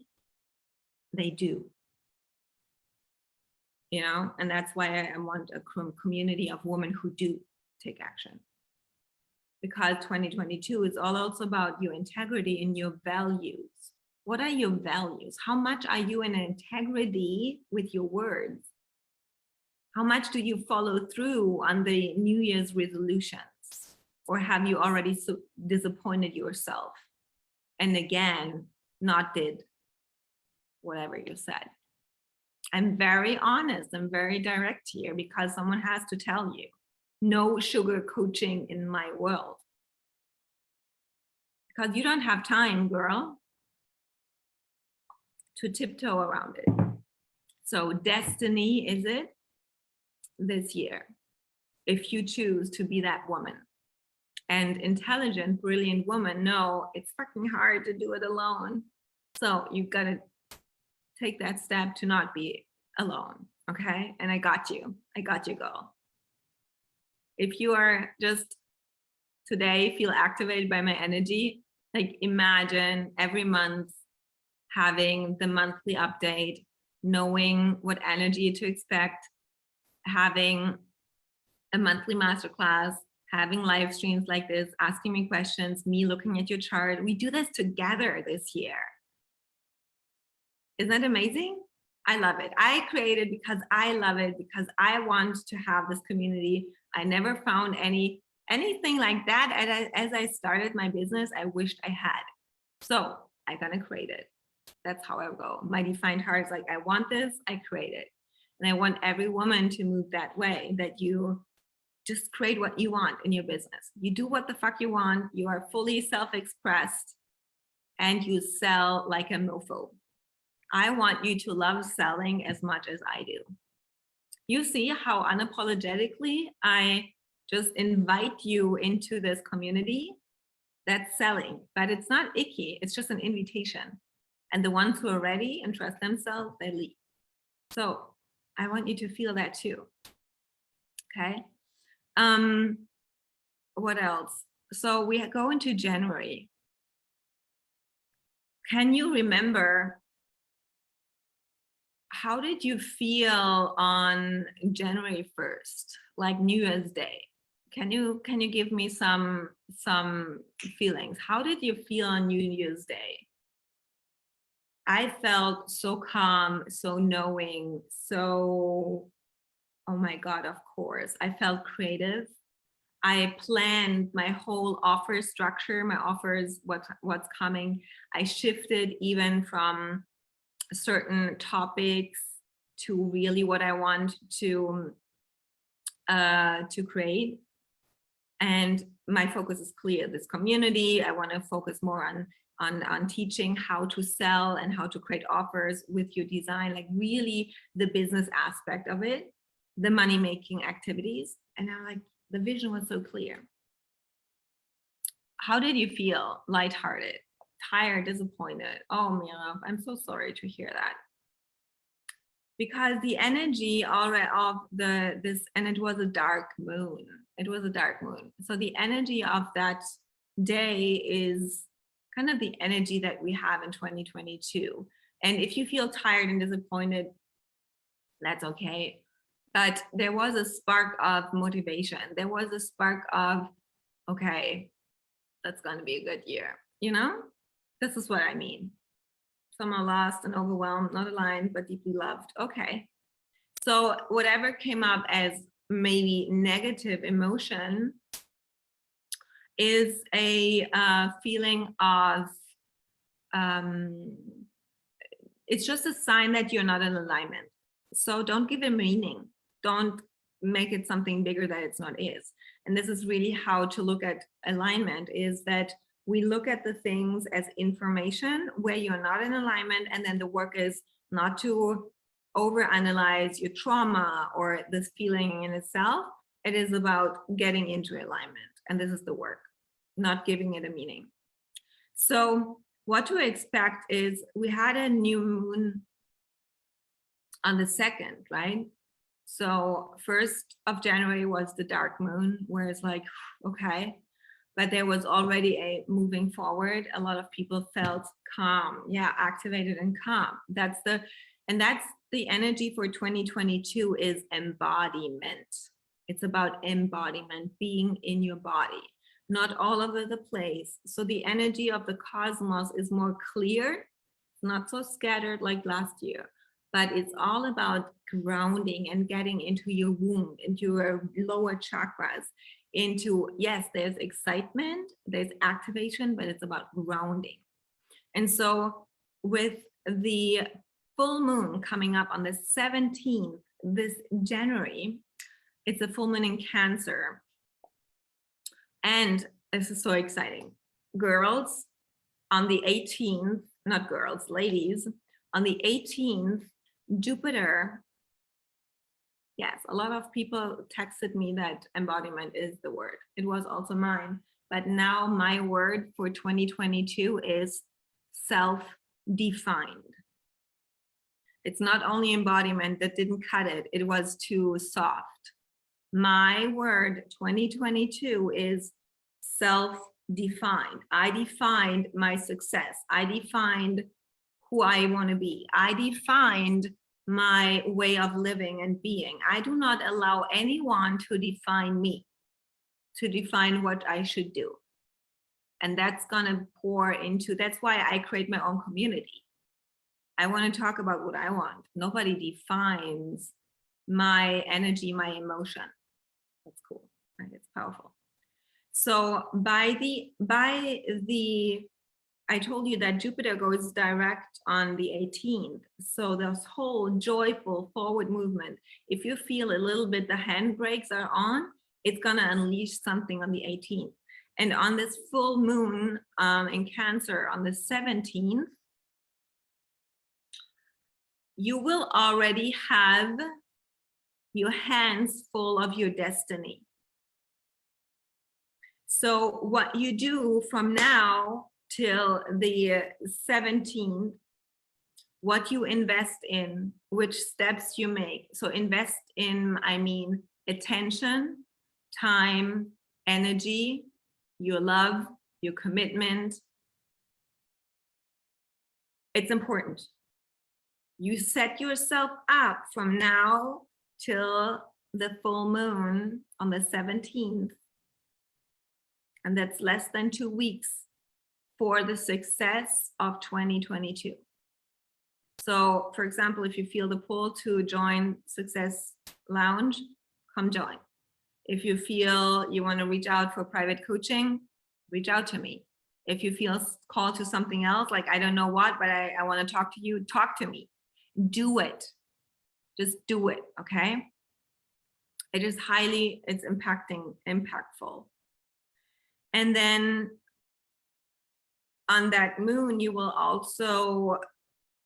they do. You know, and that's why I want a community of women who do take action. Because 2022 is all also about your integrity and your values. What are your values? How much are you in integrity with your words? How much do you follow through on the New Year's resolutions? Or have you already disappointed yourself? And again, not did whatever you said. I'm very honest, I'm very direct here because someone has to tell you. No sugar coaching in my world. Because you don't have time, girl, to tiptoe around it. So destiny is it this year, if you choose to be that woman. And intelligent, brilliant woman, no, it's fucking hard to do it alone. So you've got to take that step to not be alone, okay? And I got you, girl. If you are just today feel activated by my energy, like imagine every month having the monthly update, knowing what energy to expect, having a monthly masterclass, having live streams like this, asking me questions, me looking at your chart. We do this together this year. Isn't that amazing? I love it. I created because I love it, because I want to have this community. I never found anything like that as I started my business. I wished I had. So I'm gonna create it. That's how I go. My defined heart is like, I want this, I create it. And I want every woman to move that way, that you just create what you want in your business. You do what the fuck you want. You are fully self-expressed and you sell like a mofo. I want you to love selling as much as I do. You see how unapologetically I just invite you into this community that's selling, but it's not icky. It's just an invitation. And the ones who are ready and trust themselves, they leave. So I want you to feel that too. Okay. What else? So we go into January. Can you remember, how did you feel on January 1st, like New Year's Day? Can you give me some feelings? How did you feel on New Year's Day? I felt so calm, so knowing, so, oh my God, of course. I felt creative. I planned my whole offer structure, my offers, what's coming. I shifted even from certain topics to really what I want to create. And my focus is clear. This community, I want to focus more on teaching how to sell and how to create offers with your design, like really the business aspect of it, the money-making activities. And I'm like, the vision was so clear. How did you feel? Lighthearted, tired, disappointed? Oh, Mira, I'm so sorry to hear that. Because the energy already of this, and it was a dark moon. It was a dark moon. So the energy of that day is kind of the energy that we have in 2022. And if you feel tired and disappointed, that's okay. But there was a spark of motivation. There was a spark of, okay, that's going to be a good year. You know, this is what I mean. Some are lost and overwhelmed, not aligned, but deeply loved. Okay. So whatever came up as maybe negative emotion is a feeling of, it's just a sign that you're not in alignment. So don't give it meaning. Don't make it something bigger that it's not is. And this is really how to look at alignment, is that we look at the things as information where you're not in alignment, and then the work is not to overanalyze your trauma or this feeling in itself. It is about getting into alignment, and this is the work, not giving it a meaning. So what to expect is, we had a new moon on the 2nd, right? So 1st of January was the dark moon, where it's like, okay, but there was already a moving forward. A lot of people felt calm, activated and calm. That's the energy for 2022, is embodiment. It's about embodiment, being in your body, not all over the place. So the energy of the cosmos is more clear, not so scattered like last year, but it's all about grounding and getting into your womb, into your lower chakras, into, yes, there's excitement, there's activation, but it's about grounding. And so with the full moon coming up on the 17th this January, it's a full moon in Cancer. And this is so exciting. Girls, on the 18th, not girls, ladies, on the 18th, Jupiter, yes, a lot of people texted me that embodiment is the word. It was also mine. But now my word for 2022 is self-defined. It's not only embodiment that didn't cut it, it was too soft. My word 2022 is self-defined. I defined my success. I defined who I want to be. I defined my way of living and being. I do not allow anyone to define me, to define what I should do. And that's going to pour into, that's why I create my own community. I want to talk about what I want. Nobody defines my energy, my emotion. That's cool, right? It's powerful. So by the I told you that Jupiter goes direct on the 18th. So this whole joyful forward movement, if you feel a little bit the handbrakes are on, it's gonna unleash something on the 18th. And on this full moon in Cancer on the 17th, you will already have your hands full of your destiny. So what you do from now till the 17th, what you invest in, which steps you make. So invest in, I mean, attention, time, energy, your love, your commitment. It's important. You set yourself up from now till the full moon on the 17th. And that's less than 2 weeks for the success of 2022. So for example, if you feel the pull to join Success Lounge, come join. If you feel you want to reach out for private coaching, reach out to me. If you feel called to something else, like I don't know what, but I want to talk to you, talk to me. Do it. Just do it, okay? It is it's impactful. And then on that moon, you will also,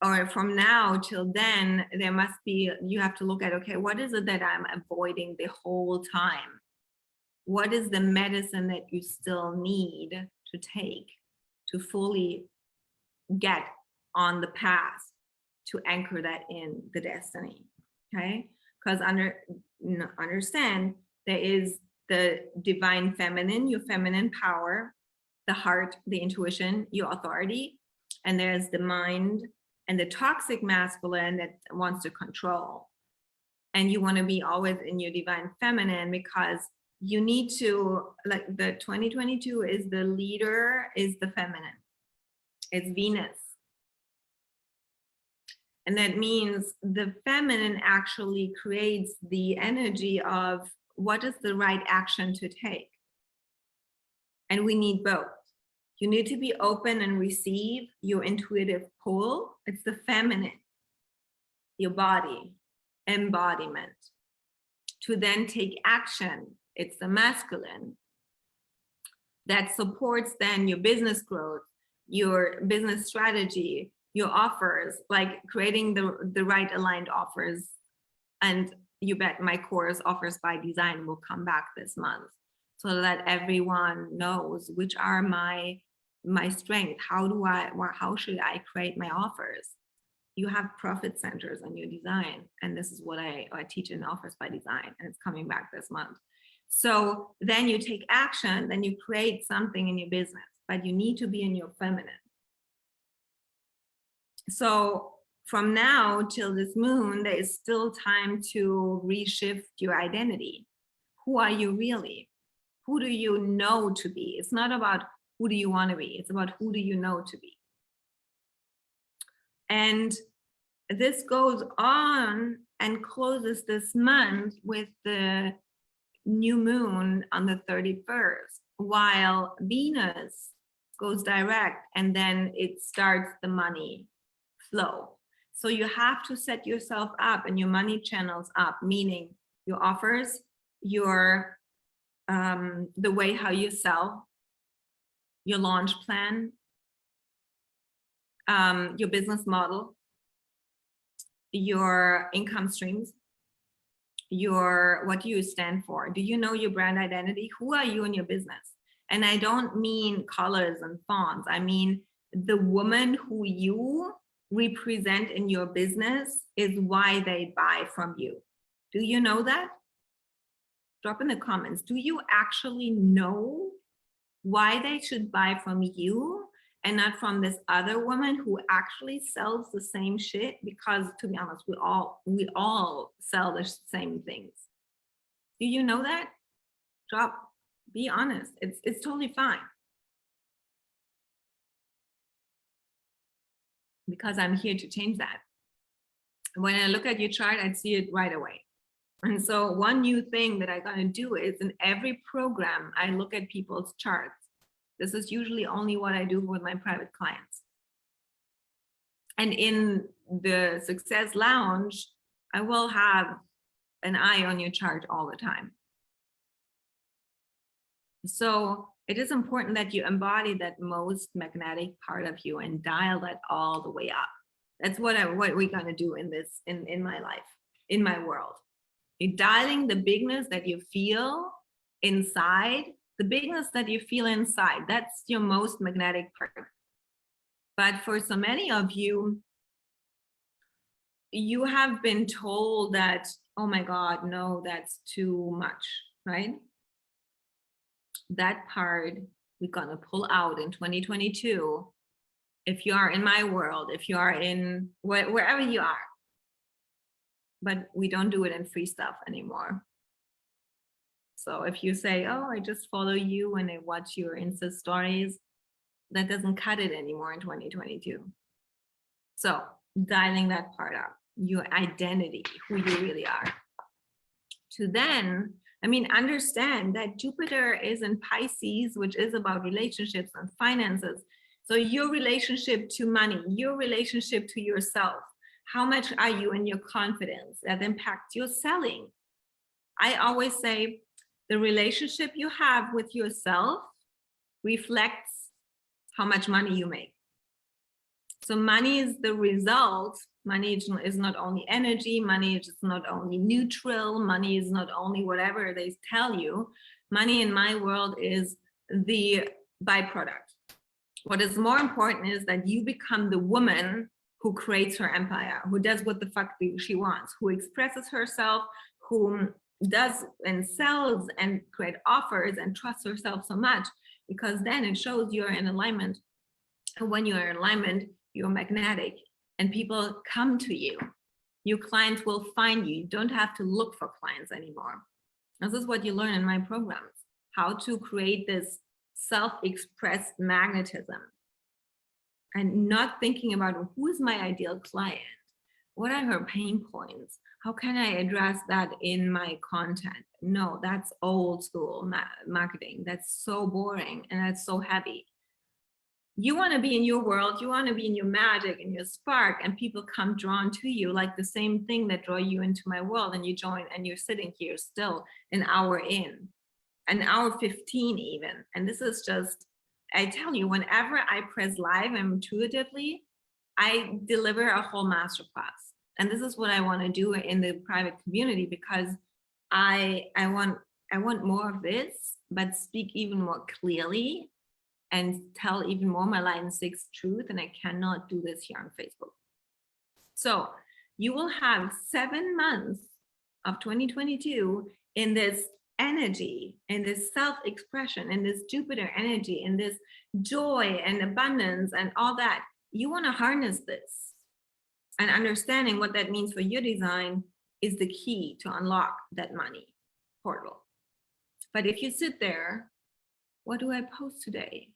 or from now till then, there must be, you have to look at, okay, what is it that I'm avoiding the whole time? What is the medicine that you still need to take to fully get on the path to anchor that in the destiny, okay? Because understand there is the divine feminine, your feminine power, the heart, the intuition, your authority, and there's the mind and the toxic masculine that wants to control. And you want to be always in your divine feminine, because you need to, like, the 2022 is the leader, is the feminine. It's Venus. And that means the feminine actually creates the energy of what is the right action to take. And we need both. You need to be open and receive your intuitive pull. It's the feminine, your body, embodiment, to then take action it's the masculine, that supports then your business growth, your business strategy, your offers, like creating the right aligned offers. And you bet my course, Offers by Design, will come back this month so that everyone knows which are my strength. How should I create my offers? You have profit centers on your design. And this is what I teach in Offers by Design, and it's coming back this month. So then you take action, then you create something in your business, but you need to be in your feminine. So from now till this moon, there is still time to reshift your identity. Who are you really? Who do you know to be? It's not about who do you want to be. It's about who do you know to be. And this goes on and closes this month with the new moon on the 31st, while Venus goes direct, and then it starts the money flow. So you have to set yourself up and your money channels up, meaning your offers, your the way how you sell, your launch plan, your business model, your income streams, your what do you stand for? Do you know your brand identity? Who are you in your business? And I don't mean colors and fonts. I mean the woman who you represent in your business is why they buy from you. Do you know that? Drop in the comments. Do you actually know why they should buy from you and not from this other woman who actually sells the same shit? Because to be honest, we all sell the same things. Do you know that? Be honest. It's totally fine. Because I'm here to change that. When I look at your chart, I see it right away. And so one new thing that I'm going to do is in every program, I look at people's charts. This is usually only what I do with my private clients. And in the Success Lounge, I will have an eye on your chart all the time. So it is important that you embody that most magnetic part of you and dial that all the way up. That's what we're going to do in my life, in my world. You're dialing the bigness that you feel inside, the bigness that you feel inside. That's your most magnetic part. But for so many of you, you have been told that, oh my God, no, that's too much, right? That part we're going to pull out in 2022. If you are in my world, if you are in wherever you are. But we don't do it in free stuff anymore. So if you say, oh, I just follow you and I watch your Insta stories, that doesn't cut it anymore in 2022. So dialing that part up, your identity, who you really are. To then, understand that Jupiter is in Pisces, which is about relationships and finances. So your relationship to money, your relationship to yourself, how much are you in your confidence? That impacts your selling. I always say the relationship you have with yourself reflects how much money you make. So money is the result. Money is not only energy, money is not only neutral, money is not only whatever they tell you. Money in my world is the byproduct. What is more important is that you become the woman who creates her empire, who does what the fuck she wants, who expresses herself, who does and sells and create offers and trusts herself so much, because then it shows you're in alignment. And when you're in alignment, you're magnetic and people come to you. Your clients will find you. You don't have to look for clients anymore. This is what you learn in my programs, how to create this self-expressed magnetism. And not thinking about who is my ideal client, what are her pain points, how can I address that in my content? No, that's old school marketing. That's so boring and that's so heavy. You want to be in your world, you want to be in your magic and your spark, and people come drawn to you like the same thing that draw you into my world, and you join and you're sitting here still an hour in. an hour 15 even. And this is just, I tell you, whenever I press live intuitively, I deliver a whole masterclass. And this is what I want to do in the private community, because I want more of this, but speak even more clearly and tell even more my line 6 truth. And I cannot do this here on Facebook. So you will have 7 months of 2022 in this energy, in this self-expression, in this Jupiter energy, in this joy and abundance and all that. You want to harness this, and understanding what that means for your design is the key to unlock that money portal. But if you sit there, what do I post today?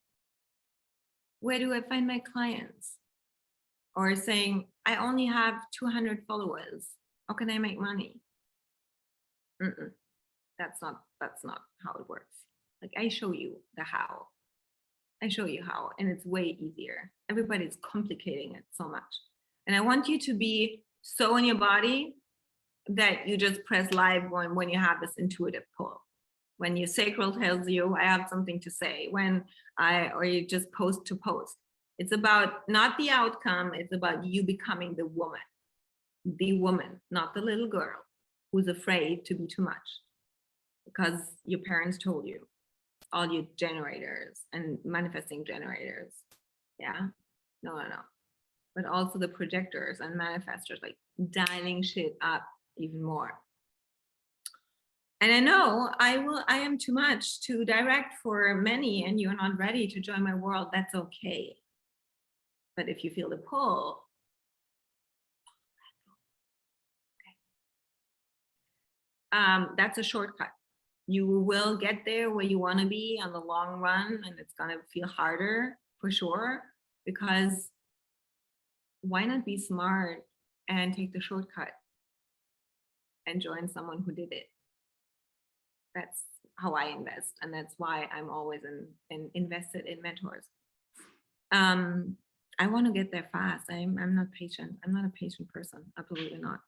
Where do I find my clients? Or saying, I only have 200 followers. How can I make money? That's not how it works. Like, I show you the how. I show you how, and it's way easier. Everybody's complicating it so much. And I want you to be so in your body that you just press live when you have this intuitive pull. When your sacral tells you, I have something to say, or you just post to post. It's about not the outcome, it's about you becoming the woman, not the little girl who's afraid to be too much because your parents told you, all you generators and manifesting generators. Yeah, no. But also the projectors and manifestors, like dialing shit up even more. And I know I am too much to direct for many, and you're not ready to join my world. That's okay. But if you feel the pull, that's a shortcut. You will get there where you want to be on the long run, and it's going to feel harder for sure, because why not be smart and take the shortcut and join someone who did it? That's how I invest, and that's why I'm always invested in mentors. I want to get there fast. I'm not patient. I'm not a patient person. Absolutely not.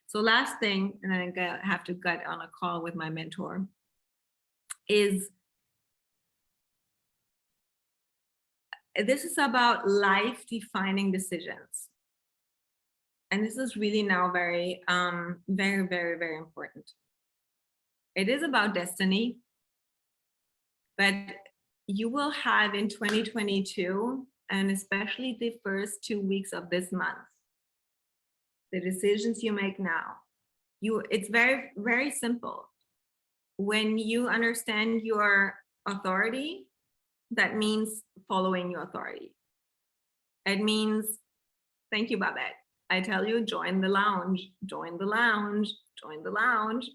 So last thing, and then I have to get on a call with my mentor, is this is about life-defining decisions. And this is really now very, very, very, very important. It is about destiny, but you will have in 2022, and especially the first 2 weeks of this month, the decisions you make now, it's very, very simple. When you understand your authority, that means following your authority. It means, thank you, Babette. I tell you, join the lounge, join the lounge, join the lounge.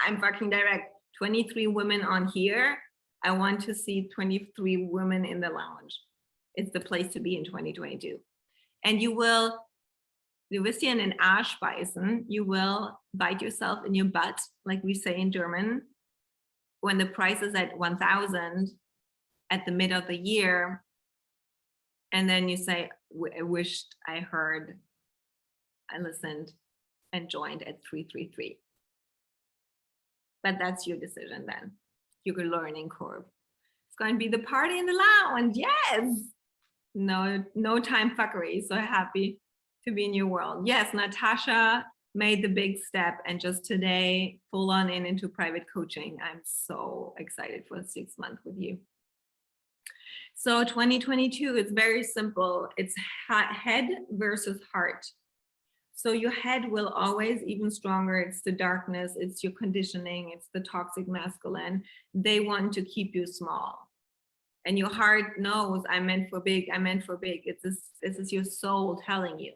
I'm fucking direct. 23 women on here. I want to see 23 women in the lounge. It's the place to be in 2022. And you will, du wirst dir in den Arsch beißen. You will bite yourself in your butt, like we say in German, when the price is at 1,000 at the mid of the year. And then you say, I wished I heard, I listened and joined at 333. But that's your decision then. Your learning curve. It's going to be the party in the lounge. Yes. No time fuckery. So happy to be in your world. Yes, Natasha made the big step, and just today, full on into private coaching. I'm so excited for 6 months with you. So 2022 is very simple. It's head versus heart. So your head will always even stronger. It's the darkness, it's your conditioning, it's the toxic masculine. They want to keep you small. And your heart knows, I'm meant for big, I'm meant for big. This is your soul telling you.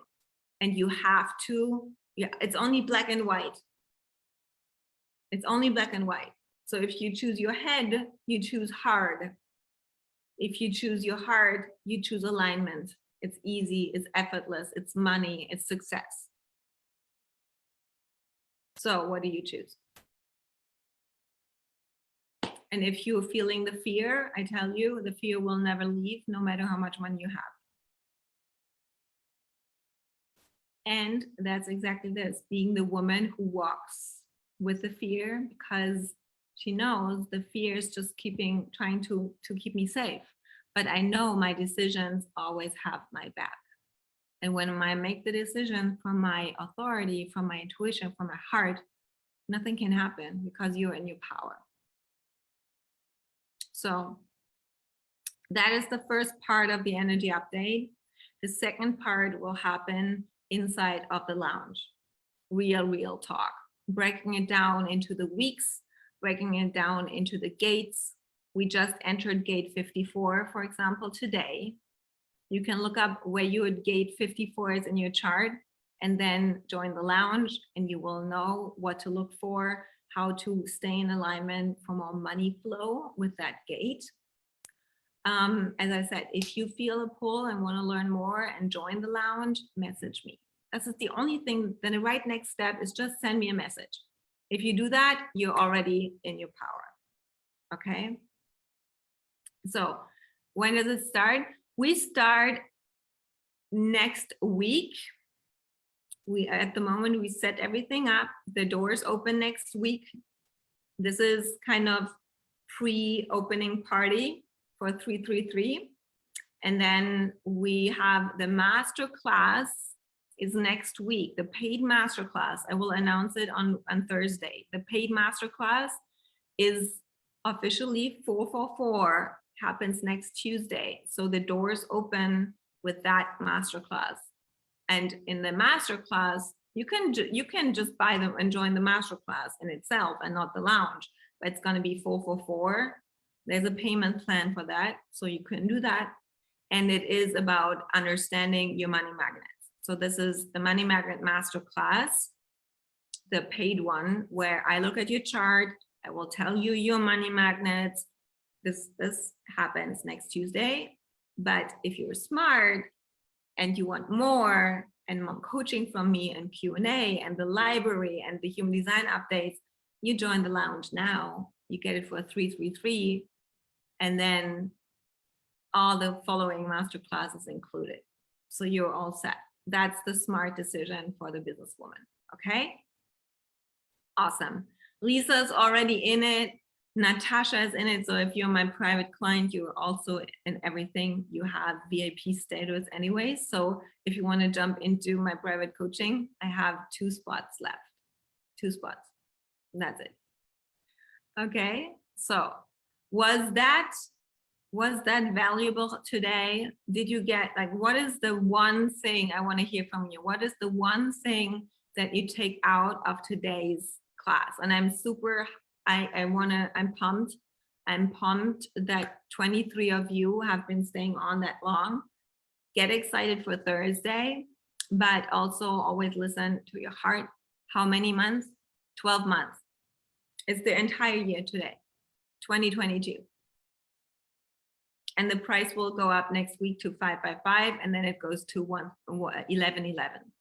And you have to, it's only black and white. It's only black and white. So if you choose your head, you choose hard. If you choose your heart, you choose alignment. It's easy, it's effortless, it's money, it's success. So what do you choose? And if you're feeling the fear, I tell you, the fear will never leave, no matter how much money you have. And that's exactly this, being the woman who walks with the fear, because She knows the fear is just trying to keep me safe. But I know my decisions always have my back. And when I make the decision from my authority, from my intuition, from my heart, nothing can happen because you're in your power. So that is the first part of the energy update. The second part will happen inside of the lounge. Real talk, breaking it down into the weeks, breaking it down into the gates. We just entered gate 54, for example, today. You can look up where your gate 54 is in your chart and then join the lounge, and you will know what to look for, how to stay in alignment for more money flow with that gate. As I said, if you feel a pull and want to learn more and join the lounge, message me. This is the only thing. Then the right next step is just send me a message. If you do that, you're already in your power. Okay. So when does it start? We start next week. At the moment, we set everything up. The doors open next week. This is kind of pre-opening party for 333. And then we have the master class is next week, the paid master class. I will announce it on Thursday. The paid master class is officially 444, happens next Tuesday. So the doors open with that master class. And in the master class, you can just buy them and join the master class in itself and not the lounge, but it's going to be 444. There's a payment plan for that, so you can do that. And it is about understanding your money magnets. So this is the money magnet master class, the paid one, where I look at your chart. I will tell you your money magnets. This happens next Tuesday. But if you're smart and you want more and more coaching from me and Q&A and the library and the human design updates, you join the lounge now. You get it for 333, and then all the following master classes included. So you're all set. That's the smart decision for the businesswoman. Okay. Awesome. Lisa's already in it. Natasha is in it. So if you're my private client, you're also in everything. You have VIP status anyway. So if you want to jump into my private coaching, I have 2 spots left. 2 spots. And that's it. Okay. So was that valuable today? Did you get, like, what is the one thing I want to hear from you? What is the one thing that you take out of today's class? And I'm pumped. I'm pumped that 23 of you have been staying on that long. Get excited for Thursday, but also always listen to your heart. How many months? 12 months. It's the entire year today, 2022. And the price will go up next week to 555, and then it goes to 1111.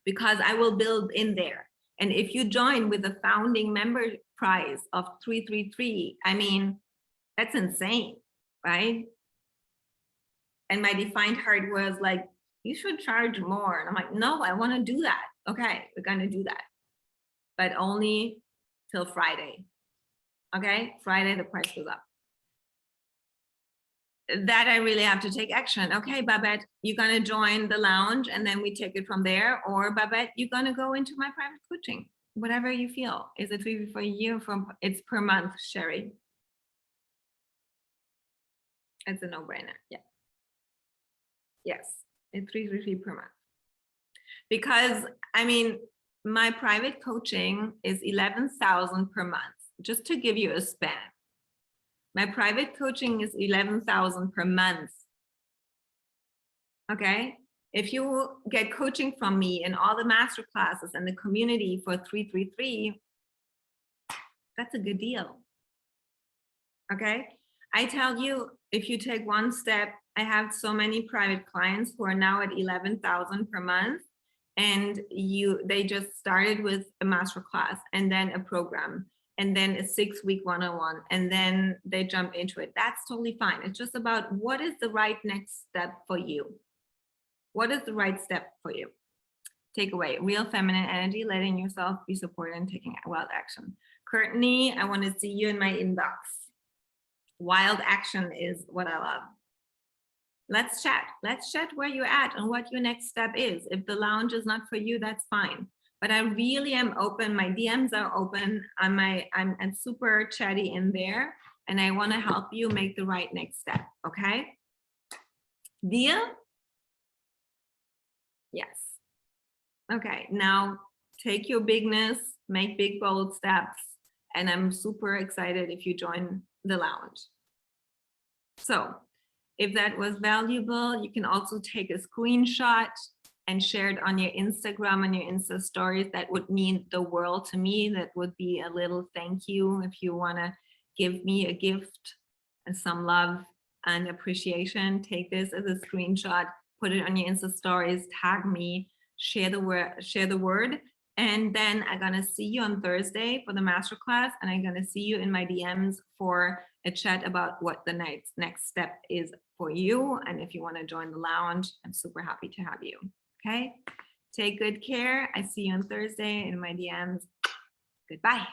Because I will build in there. And if you join with a founding member price of 333, I mean, that's insane, right? And my defined heart was like, you should charge more. And I'm like, no, I want to do that. Okay, we're going to do that. But only till Friday. Okay, Friday the price goes up. That I really have to take action. Okay, Babette, you're going to join the lounge and then we take it from there. Or Babette, you're going to go into my private coaching, whatever you feel. Is it for a year? It's per month, Sherry. It's a no-brainer. Yeah. Yes, it's 333 per month. Because I mean, my private coaching is 11,000 per month, just to give you a span. My private coaching is 11,000 per month. Okay. If you get coaching from me and all the master classes and the community for 333, that's a good deal. Okay. I tell you, if you take one step, I have so many private clients who are now at 11,000 per month, and they just started with a master class and then a program, and then a 6-week one-on-one, and then they jump into it. That's totally fine. It's just about what is the right next step for you. What is the right step for you? Takeaway: real feminine energy, letting yourself be supported and taking wild action. Courtney, I want to see you in my inbox. Wild action is what I love. Let's chat. Let's chat where you're at and what your next step is. If the lounge is not for you, that's fine. But I really am open. My DMs are open. I'm super chatty in there, and I want to help you make the right next step. Okay? Deal? Yes. Okay. Now take your bigness, make big bold steps, and I'm super excited if you join the lounge. So if that was valuable, you can also take a screenshot and share it on your Instagram and your Insta stories. That would mean the world to me. That would be a little thank you if you want to give me a gift and some love and appreciation. Take this as a screenshot, put it on your Insta stories, tag me, share the word. And then I'm gonna see you on Thursday for the masterclass, and I'm gonna see you in my DMs for a chat about what the next step is for you. And if you want to join the lounge, I'm super happy to have you. Okay, take good care. I see you on Thursday in my DMs. Goodbye.